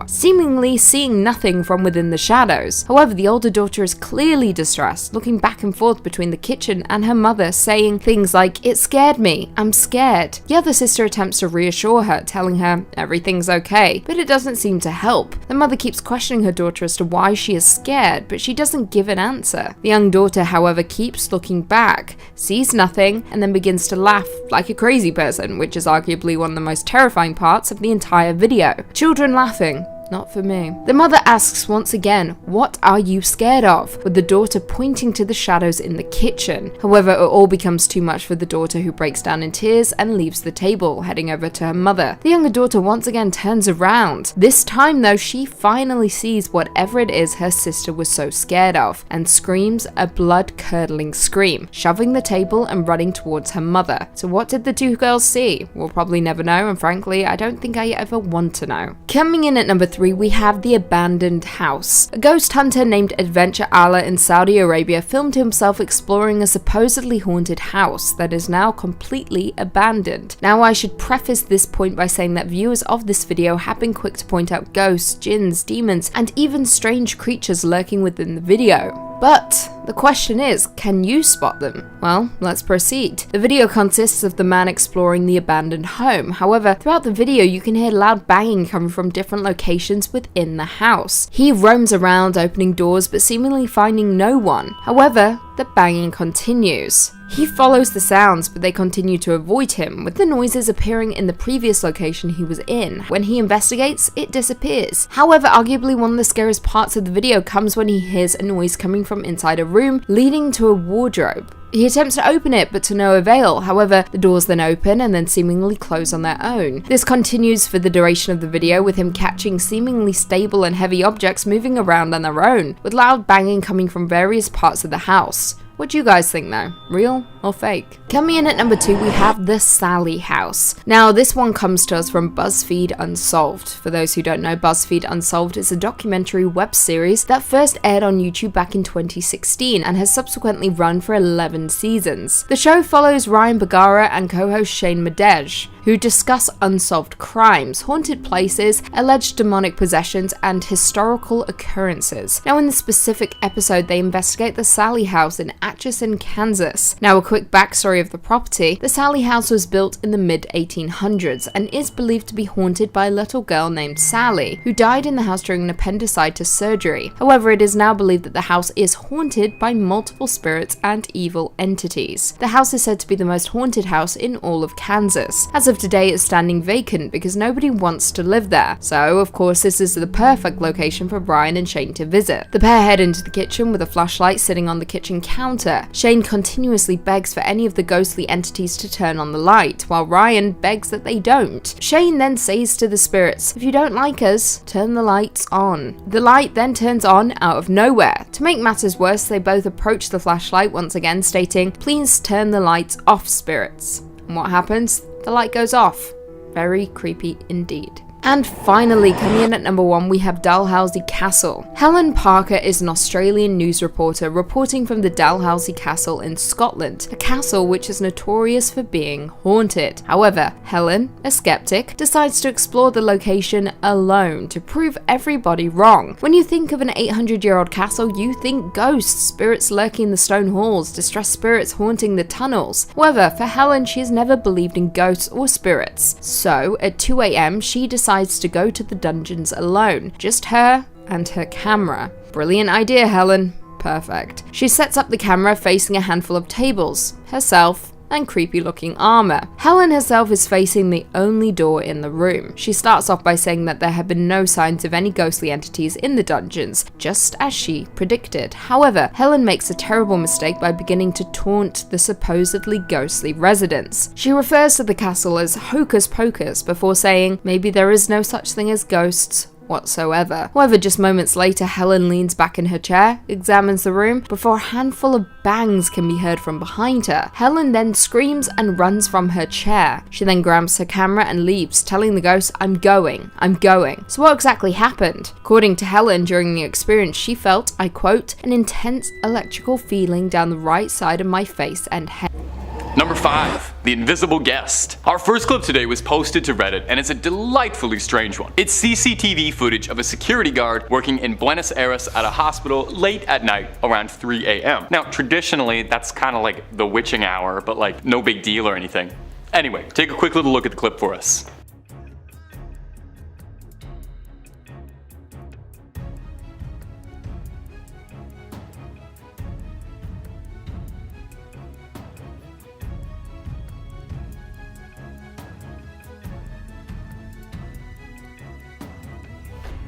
Seemingly seeing nothing from within the shadows. However, the older daughter is clearly distressed, looking back and forth between the kitchen and her mother, saying things like, "It scared me, I'm scared." The other sister attempts to reassure her, telling her everything's okay, but it doesn't seem to help. The mother keeps questioning her daughter as to why she is scared, but she doesn't give an answer. The young daughter, however, keeps looking back, sees nothing, and then begins to laugh like a crazy person, which is arguably one of the most terrifying parts of the entire video. Children laughing. Not for me. The mother asks once again, "What are you scared of?" with the daughter pointing to the shadows in the kitchen. However, it all becomes too much for the daughter, who breaks down in tears and leaves the table, heading over to her mother. The younger daughter once again turns around. This time though, she finally sees whatever it is her sister was so scared of, and screams a blood-curdling scream, shoving the table and running towards her mother. So what did the 2 girls see? We'll probably never know, and frankly, I don't think I ever want to know. Coming in at number 3, we have the abandoned house. A ghost hunter named Adventure Allah in Saudi Arabia filmed himself exploring a supposedly haunted house that is now completely abandoned. Now I should preface this point by saying that viewers of this video have been quick to point out ghosts, jinns, demons, and even strange creatures lurking within the video. But the question is, can you spot them? Well, let's proceed. The video consists of the man exploring the abandoned home. However, throughout the video you can hear loud banging coming from different locations within the house. He roams around opening doors but seemingly finding no one. However, the banging continues. He follows the sounds, but they continue to avoid him, with the noises appearing in the previous location he was in. When he investigates, it disappears. However, arguably one of the scariest parts of the video comes when he hears a noise coming from inside a room, leading to a wardrobe. He attempts to open it, but to no avail. However, the doors then open and then seemingly close on their own. This continues for the duration of the video, with him catching seemingly stable and heavy objects moving around on their own, with loud banging coming from various parts of the house. What do you guys think though? Real or fake? Coming in at number 2, we have the Sally House. Now this one comes to us from BuzzFeed Unsolved. For those who don't know, BuzzFeed Unsolved is a documentary web series that first aired on YouTube back in 2016 and has subsequently run for 11 seasons. The show follows Ryan Bergara and co-host Shane Madej, who discuss unsolved crimes, haunted places, alleged demonic possessions, and historical occurrences. Now in this specific episode, they investigate the Sally House in Atchison, Kansas. Now a quick backstory of the property: the Sally House was built in the mid-1800s and is believed to be haunted by a little girl named Sally, who died in the house during an appendicitis surgery. However, it is now believed that the house is haunted by multiple spirits and evil entities. The house is said to be the most haunted house in all of Kansas. As of today, it's standing vacant because nobody wants to live there. So, of course, this is the perfect location for Brian and Shane to visit. The pair head into the kitchen with a flashlight sitting on the kitchen counter. Shane continuously begs for any of the ghostly entities to turn on the light, while Ryan begs that they don't. Shane then says to the spirits, "If you don't like us, turn the lights on." The light then turns on out of nowhere. To make matters worse, they both approach the flashlight once again, stating, "Please turn the lights off, spirits." And what happens? The light goes off. Very creepy indeed. And finally, coming in at number 1, we have Dalhousy Castle. Helen Parker is an Australian news reporter reporting from the Dalhousy Castle in Scotland, a castle which is notorious for being haunted. However, Helen, a skeptic, decides to explore the location alone to prove everybody wrong. When you think of an 800-year-old castle, you think ghosts, spirits lurking the stone halls, distressed spirits haunting the tunnels. However, for Helen, she has never believed in ghosts or spirits. So, at 2 AM, she decides to go to the dungeons alone. Just her and her camera. Brilliant idea, Helen. Perfect. She sets up the camera facing a handful of tables, herself, and creepy looking armor. Helen herself is facing the only door in the room. She starts off by saying that there have been no signs of any ghostly entities in the dungeons, just as she predicted. However, Helen makes a terrible mistake by beginning to taunt the supposedly ghostly residents. She refers to the castle as hocus pocus before saying maybe there is no such thing as ghosts whatsoever. However, just moments later, Helen leans back in her chair, examines the room, before a handful of bangs can be heard from behind her. Helen then screams and runs from her chair. She then grabs her camera and leaves, telling the ghost, I'm going. So what exactly happened? According to Helen, during the experience, she felt, I quote, an intense electrical feeling down the right side of my face and head. Number 5. The Invisible Guest. Our first clip today was posted to Reddit and it's a delightfully strange one. It's CCTV footage of a security guard working in Buenos Aires at a hospital late at night around 3 AM. Now traditionally that's kind of like the witching hour, but like no big deal or anything. Anyway, take a quick little look at the clip for us.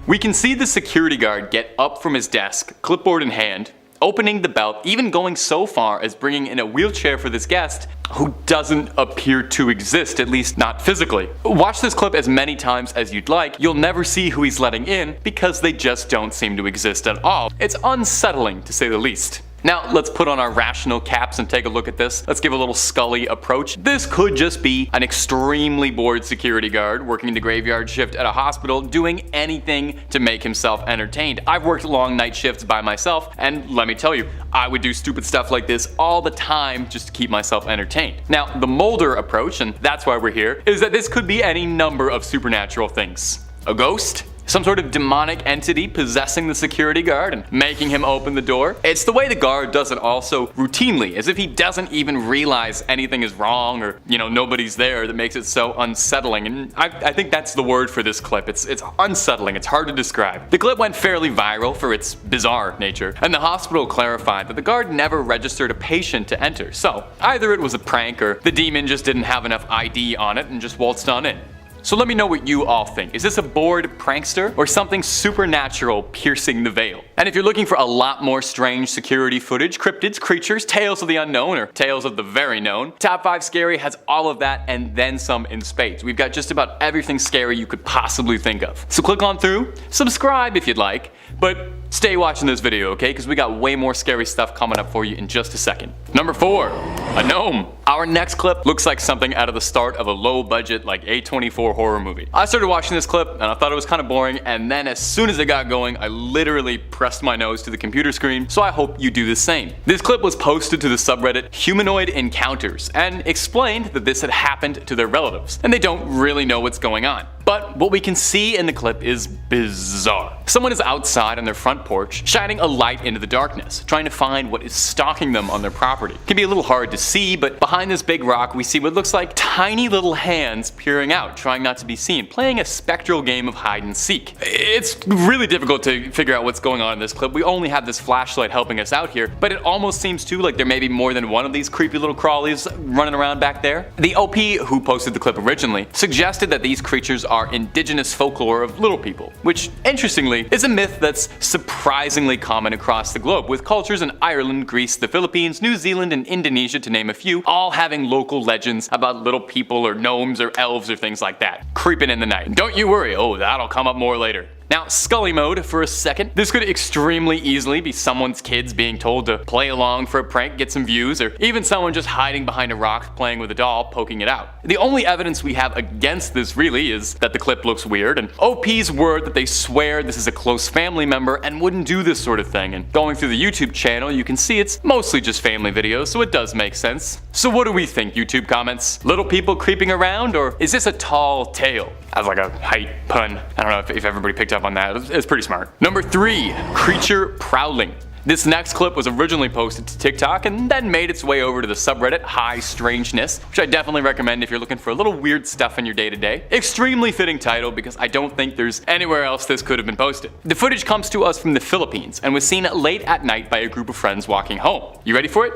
We can see the security guard get up from his desk, clipboard in hand, opening the belt, even going so far as bringing in a wheelchair for this guest who doesn't appear to exist, at least not physically. Watch this clip as many times as you'd like, you'll never see who he's letting in because they just don't seem to exist at all. It's unsettling to say the least. Now let's put on our rational caps and take a look at this. Let's give a little Scully approach. This could just be an extremely bored security guard working the graveyard shift at a hospital doing anything to make himself entertained. I've worked long night shifts by myself and let me tell you, I would do stupid stuff like this all the time just to keep myself entertained. Now the Mulder approach, and that's why we're here, is that this could be any number of supernatural things. A ghost? Some sort of demonic entity possessing the security guard and making him open the door. It's the way the guard does it also routinely, as if he doesn't even realize anything is wrong or, nobody's there, that makes it so unsettling. And I think that's the word for this clip. It's unsettling, it's hard to describe. The clip went fairly viral for its bizarre nature, and the hospital clarified that the guard never registered a patient to enter. So either it was a prank or the demon just didn't have enough ID on it and just waltzed on in. So let me know what you all think. Is this a bored prankster or something supernatural piercing the veil? And if you're looking for a lot more strange security footage, cryptids, creatures, tales of the unknown, or tales of the very known, Top 5 Scary has all of that and then some in spades. We've got just about everything scary you could possibly think of. So click on through, subscribe if you'd like, but stay watching this video, okay? Because we got way more scary stuff coming up for you in just a second. Number 4, a gnome. Our next clip looks like something out of the start of a low-budget, like A24 horror movie. I started watching this clip and I thought it was kind of boring, and then as soon as it got going, I literally pressed my nose to the computer screen, so I hope you do the same. This clip was posted to the subreddit Humanoid Encounters and explained that this had happened to their relatives, and they don't really know what's going on. But what we can see in the clip is bizarre. Someone is outside on their front porch, shining a light into the darkness, trying to find what is stalking them on their property. It can be a little hard to see, but behind this big rock we see what looks like tiny little hands peering out, trying not to be seen, playing a spectral game of hide and seek. It's really difficult to figure out what's going on in this clip. We only have this flashlight helping us out here, but it almost seems too like there may be more than one of these creepy little crawlies running around back there. The OP who posted the clip originally suggested that these creatures are indigenous folklore of little people, which interestingly is a myth that's surprisingly common across the globe, with cultures in Ireland, Greece, the Philippines, New Zealand, and Indonesia, to name a few, all having local legends about little people or gnomes or elves or things like that, creeping in the night. And don't you worry, that'll come up more later. Now, Scully mode for a second. This could extremely easily be someone's kids being told to play along for a prank, get some views, or even someone just hiding behind a rock playing with a doll, poking it out. The only evidence we have against this really is that the clip looks weird, and OP's word that they swear this is a close family member and wouldn't do this sort of thing. And going through the YouTube channel, you can see it's mostly just family videos, so it does make sense. So what do we think, YouTube comments? Little people creeping around, or is this a tall tale? As like a height pun. I don't know if everybody picked up on that. It's pretty smart. Number 3, creature prowling. This next clip was originally posted to TikTok and then made its way over to the subreddit High Strangeness, which I definitely recommend if you're looking for a little weird stuff in your day-to-day. Extremely fitting title because I don't think there's anywhere else this could have been posted. The footage comes to us from the Philippines and was seen late at night by a group of friends walking home. You ready for it?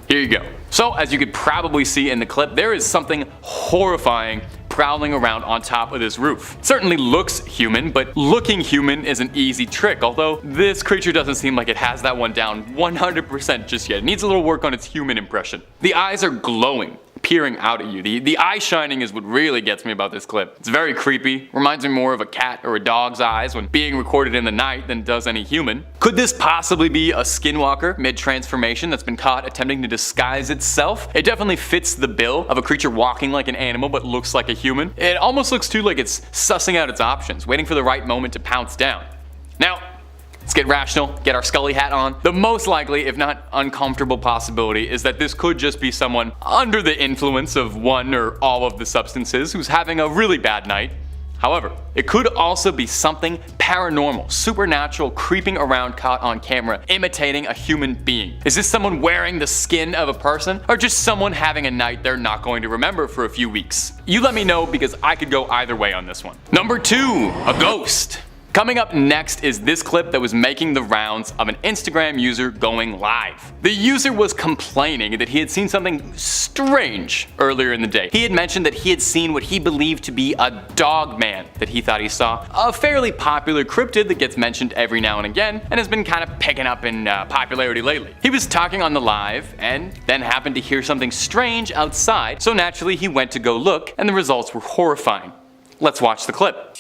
Here you go. So, as you could probably see in the clip, there is something horrifying prowling around on top of this roof. It certainly looks human, but looking human is an easy trick, although this creature doesn't seem like it has that one down 100% just yet. It needs a little work on its human impression. The eyes are glowing, peering out at you. The eye shining is what really gets me about this clip. It's very creepy, reminds me more of a cat or a dog's eyes when being recorded in the night than it does any human. Could this possibly be a skinwalker mid-transformation that's been caught attempting to disguise itself? It definitely fits the bill of a creature walking like an animal but looks like a human. It almost looks too like it's sussing out its options, waiting for the right moment to pounce down. Now, let's get rational, get our Scully hat on. The most likely, if not uncomfortable possibility, is that this could just be someone under the influence of one or all of the substances who's having a really bad night. However, it could also be something paranormal, supernatural, creeping around caught on camera, imitating a human being. Is this someone wearing the skin of a person, or just someone having a night they're not going to remember for a few weeks? You let me know because I could go either way on this one. Number 2, a ghost. Coming up next is this clip that was making the rounds of an Instagram user going live. The user was complaining that he had seen something strange earlier in the day. He had mentioned that he had seen what he believed to be a dog man that he thought he saw, a fairly popular cryptid that gets mentioned every now and again and has been kind of picking up in popularity lately. He was talking on the live and then happened to hear something strange outside, so naturally he went to go look and the results were horrifying. Let's watch the clip.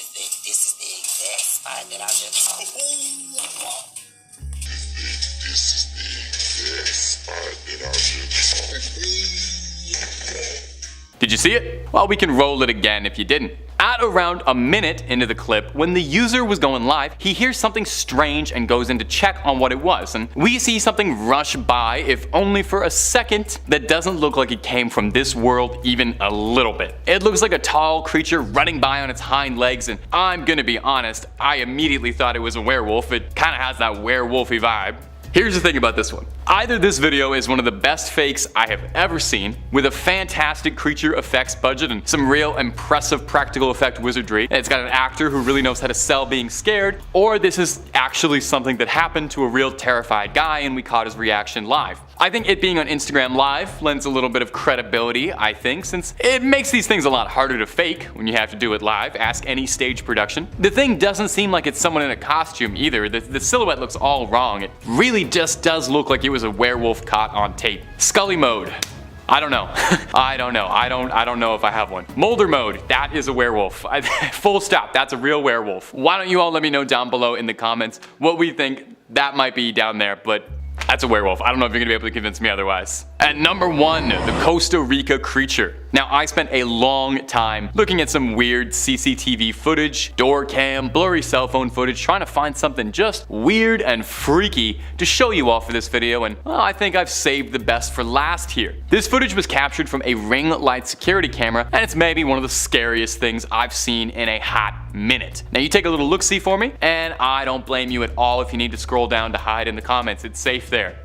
Did you see it? Well, we can roll it again if you didn't. At around a minute into the clip, when the user was going live, he hears something strange and goes in to check on what it was, and we see something rush by, if only for a second, that doesn't look like it came from this world even a little bit. It looks like a tall creature running by on its hind legs, and I'm gonna be honest, I immediately thought it was a werewolf. It kinda has that werewolfy vibe. Here's the thing about this one. Either this video is one of the best fakes I have ever seen, with a fantastic creature effects budget and some real impressive practical effect wizardry, and it's got an actor who really knows how to sell being scared, or this is actually something that happened to a real terrified guy and we caught his reaction live. I think it being on Instagram Live lends a little bit of credibility, I think, since it makes these things a lot harder to fake when you have to do it live. Ask any stage production. The thing doesn't seem like it's someone in a costume either. The silhouette looks all wrong. It really just does look like it was a werewolf caught on tape. Scully mode. I don't know. I don't know. I don't know if I have one. Molder mode. That is a werewolf. Full stop. That's a real werewolf. Why don't you all let me know down below in the comments what we think that might be down there, but that's a werewolf. I don't know if you're gonna be able to convince me otherwise. At number 1, the Costa Rica creature. Now, I spent a long time looking at some weird CCTV footage, door cam, blurry cell phone footage, trying to find something just weird and freaky to show you all for this video, and well, I think I've saved the best for last here. This footage was captured from a ring light security camera, and it's maybe one of the scariest things I've seen in a hot minute. Now, you take a little look-see for me, and I don't blame you at all if you need to scroll down to hide in the comments. It's safe there.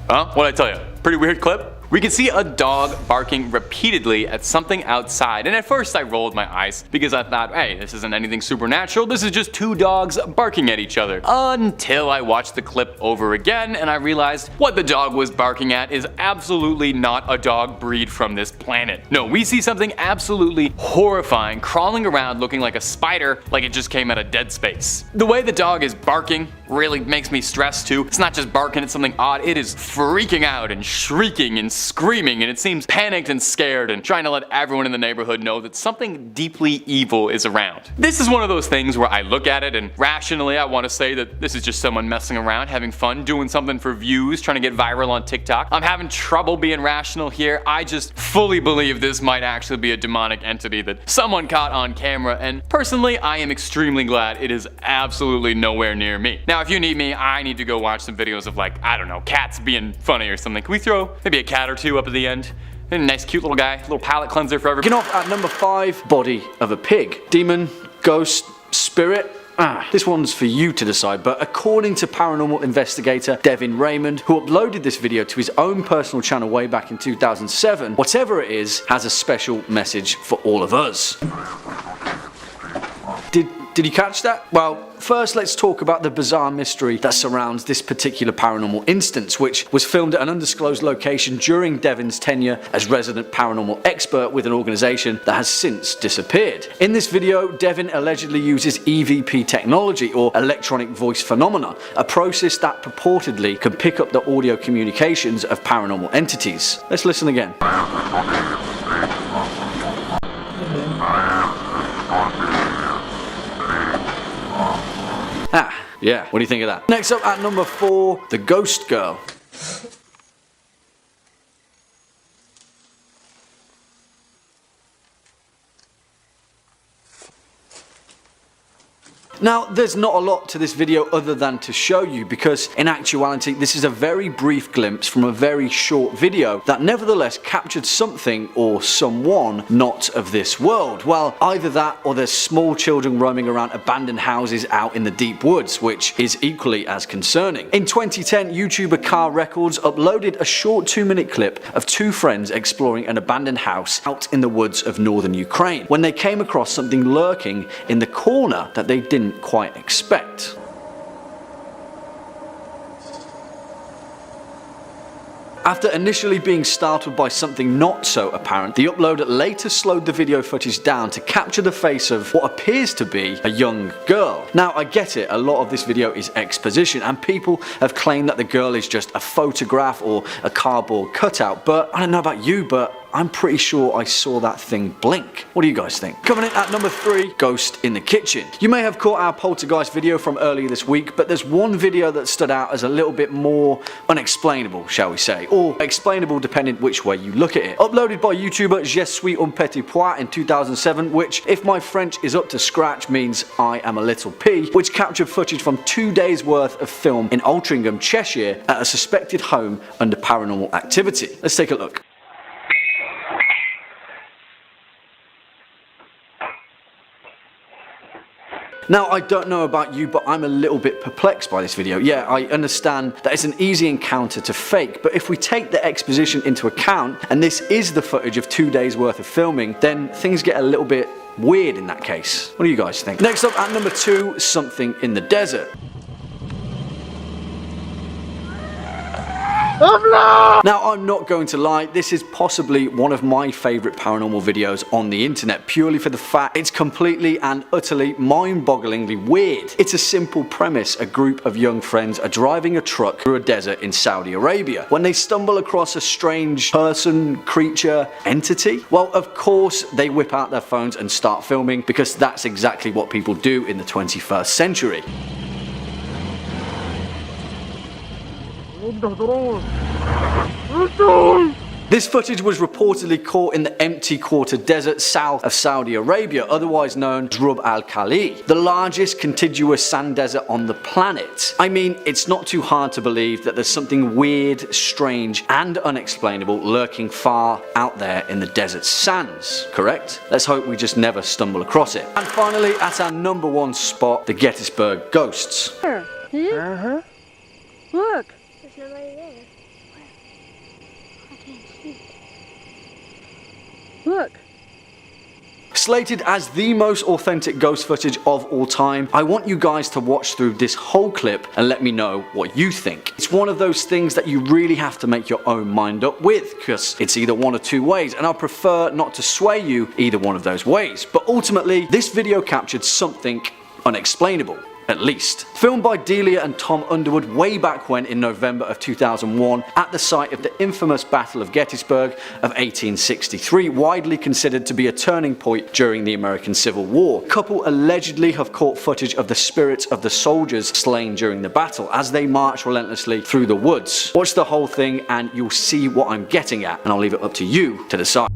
Huh? What'd I tell you? Pretty weird clip? We can see a dog barking repeatedly at something outside, and at first I rolled my eyes because I thought, hey, this isn't anything supernatural, this is just 2 dogs barking at each other. Until I watched the clip over again and I realized what the dog was barking at is absolutely not a dog breed from this planet. No, we see something absolutely horrifying crawling around looking like a spider, like it just came out of Dead Space. The way the dog is barking really makes me stressed too. It's not just barking at something odd, it is freaking out and shrieking and screaming, and it seems panicked and scared and trying to let everyone in the neighborhood know that something deeply evil is around. This is one of those things where I look at it and rationally I want to say that this is just someone messing around, having fun, doing something for views, trying to get viral on TikTok. I'm having trouble being rational here. I just fully believe this might actually be a demonic entity that someone caught on camera, and personally I am extremely glad it is absolutely nowhere near me. Now if you need me, I need to go watch some videos of, like, I don't know, cats being funny or something. Can we throw maybe a cat or two up at the end? A nice cute little guy, little palate cleanser for everyone. Getting off at number 5, body of a pig. Demon, ghost, spirit. This one's for you to decide, but according to paranormal investigator Devin Raymond, who uploaded this video to his own personal channel way back in 2007, whatever it is has a special message for all of us. Did you catch that? Well, first let's talk about the bizarre mystery that surrounds this particular paranormal instance, which was filmed at an undisclosed location during Devin's tenure as resident paranormal expert with an organization that has since disappeared. In this video, Devin allegedly uses EVP technology, or electronic voice phenomena, a process that purportedly can pick up the audio communications of paranormal entities. Let's listen again. Yeah, what do you think of that? Next up at number 4, the Ghost Girl. Now, there's not a lot to this video other than to show you, because in actuality this is a very brief glimpse from a very short video that nevertheless captured something or someone not of this world. Well, either that or there's small children roaming around abandoned houses out in the deep woods, which is equally as concerning. In 2010, YouTuber Car Records uploaded a short 2-minute clip of 2 friends exploring an abandoned house out in the woods of northern Ukraine when they came across something lurking in the corner that they didn't quite expect. After initially being startled by something not so apparent, the uploader later slowed the video footage down to capture the face of what appears to be a young girl. Now, I get it, a lot of this video is exposition and people have claimed that the girl is just a photograph or a cardboard cutout, but I don't know about you, but I'm pretty sure I saw that thing blink. What do you guys think? Coming in at number 3, Ghost in the Kitchen. You may have caught our poltergeist video from earlier this week, but there's one video that stood out as a little bit more unexplainable, shall we say, or explainable depending which way you look at it. Uploaded by YouTuber Je suis un petit pois in 2007, which, if my French is up to scratch, means I am a little pea, which captured footage from 2 days worth of film in Altrincham, Cheshire at a suspected home under paranormal activity. Let's take a look. Now, I don't know about you, but I'm a little bit perplexed by this video. Yeah, I understand that it's an easy encounter to fake, but if we take the exposition into account, and this is the footage of 2 days worth of filming, then things get a little bit weird in that case. What do you guys think? Next up at number 2, something in the desert. Now, I'm not going to lie, this is possibly one of my favourite paranormal videos on the internet, purely for the fact it's completely and utterly mind-bogglingly weird. It's a simple premise: a group of young friends are driving a truck through a desert in Saudi Arabia when they stumble across a strange person, creature, entity. Well, of course they whip out their phones and start filming, because that's exactly what people do in the 21st century. This footage was reportedly caught in the empty quarter desert south of Saudi Arabia, otherwise known as Rub al-Khali, the largest contiguous sand desert on the planet. I mean, it's not too hard to believe that there's something weird, strange, and unexplainable lurking far out there in the desert sands, correct? Let's hope we just never stumble across it. And finally, at our number 1 spot, the Gettysburg Ghosts. There. See it? Look. There's nobody there. I can't see. Look. Slated as the most authentic ghost footage of all time, I want you guys to watch through this whole clip and let me know what you think. It's one of those things that you really have to make your own mind up with, because it's either one or two ways, and I prefer not to sway you either one of those ways. But ultimately, this video captured something unexplainable. at least. Filmed by Delia and Tom Underwood way back when in November of 2001 at the site of the infamous Battle of Gettysburg of 1863, widely considered to be a turning point during the American Civil War. The couple allegedly have caught footage of the spirits of the soldiers slain during the battle as they march relentlessly through the woods. Watch the whole thing and you'll see what I'm getting at, and I'll leave it up to you to decide.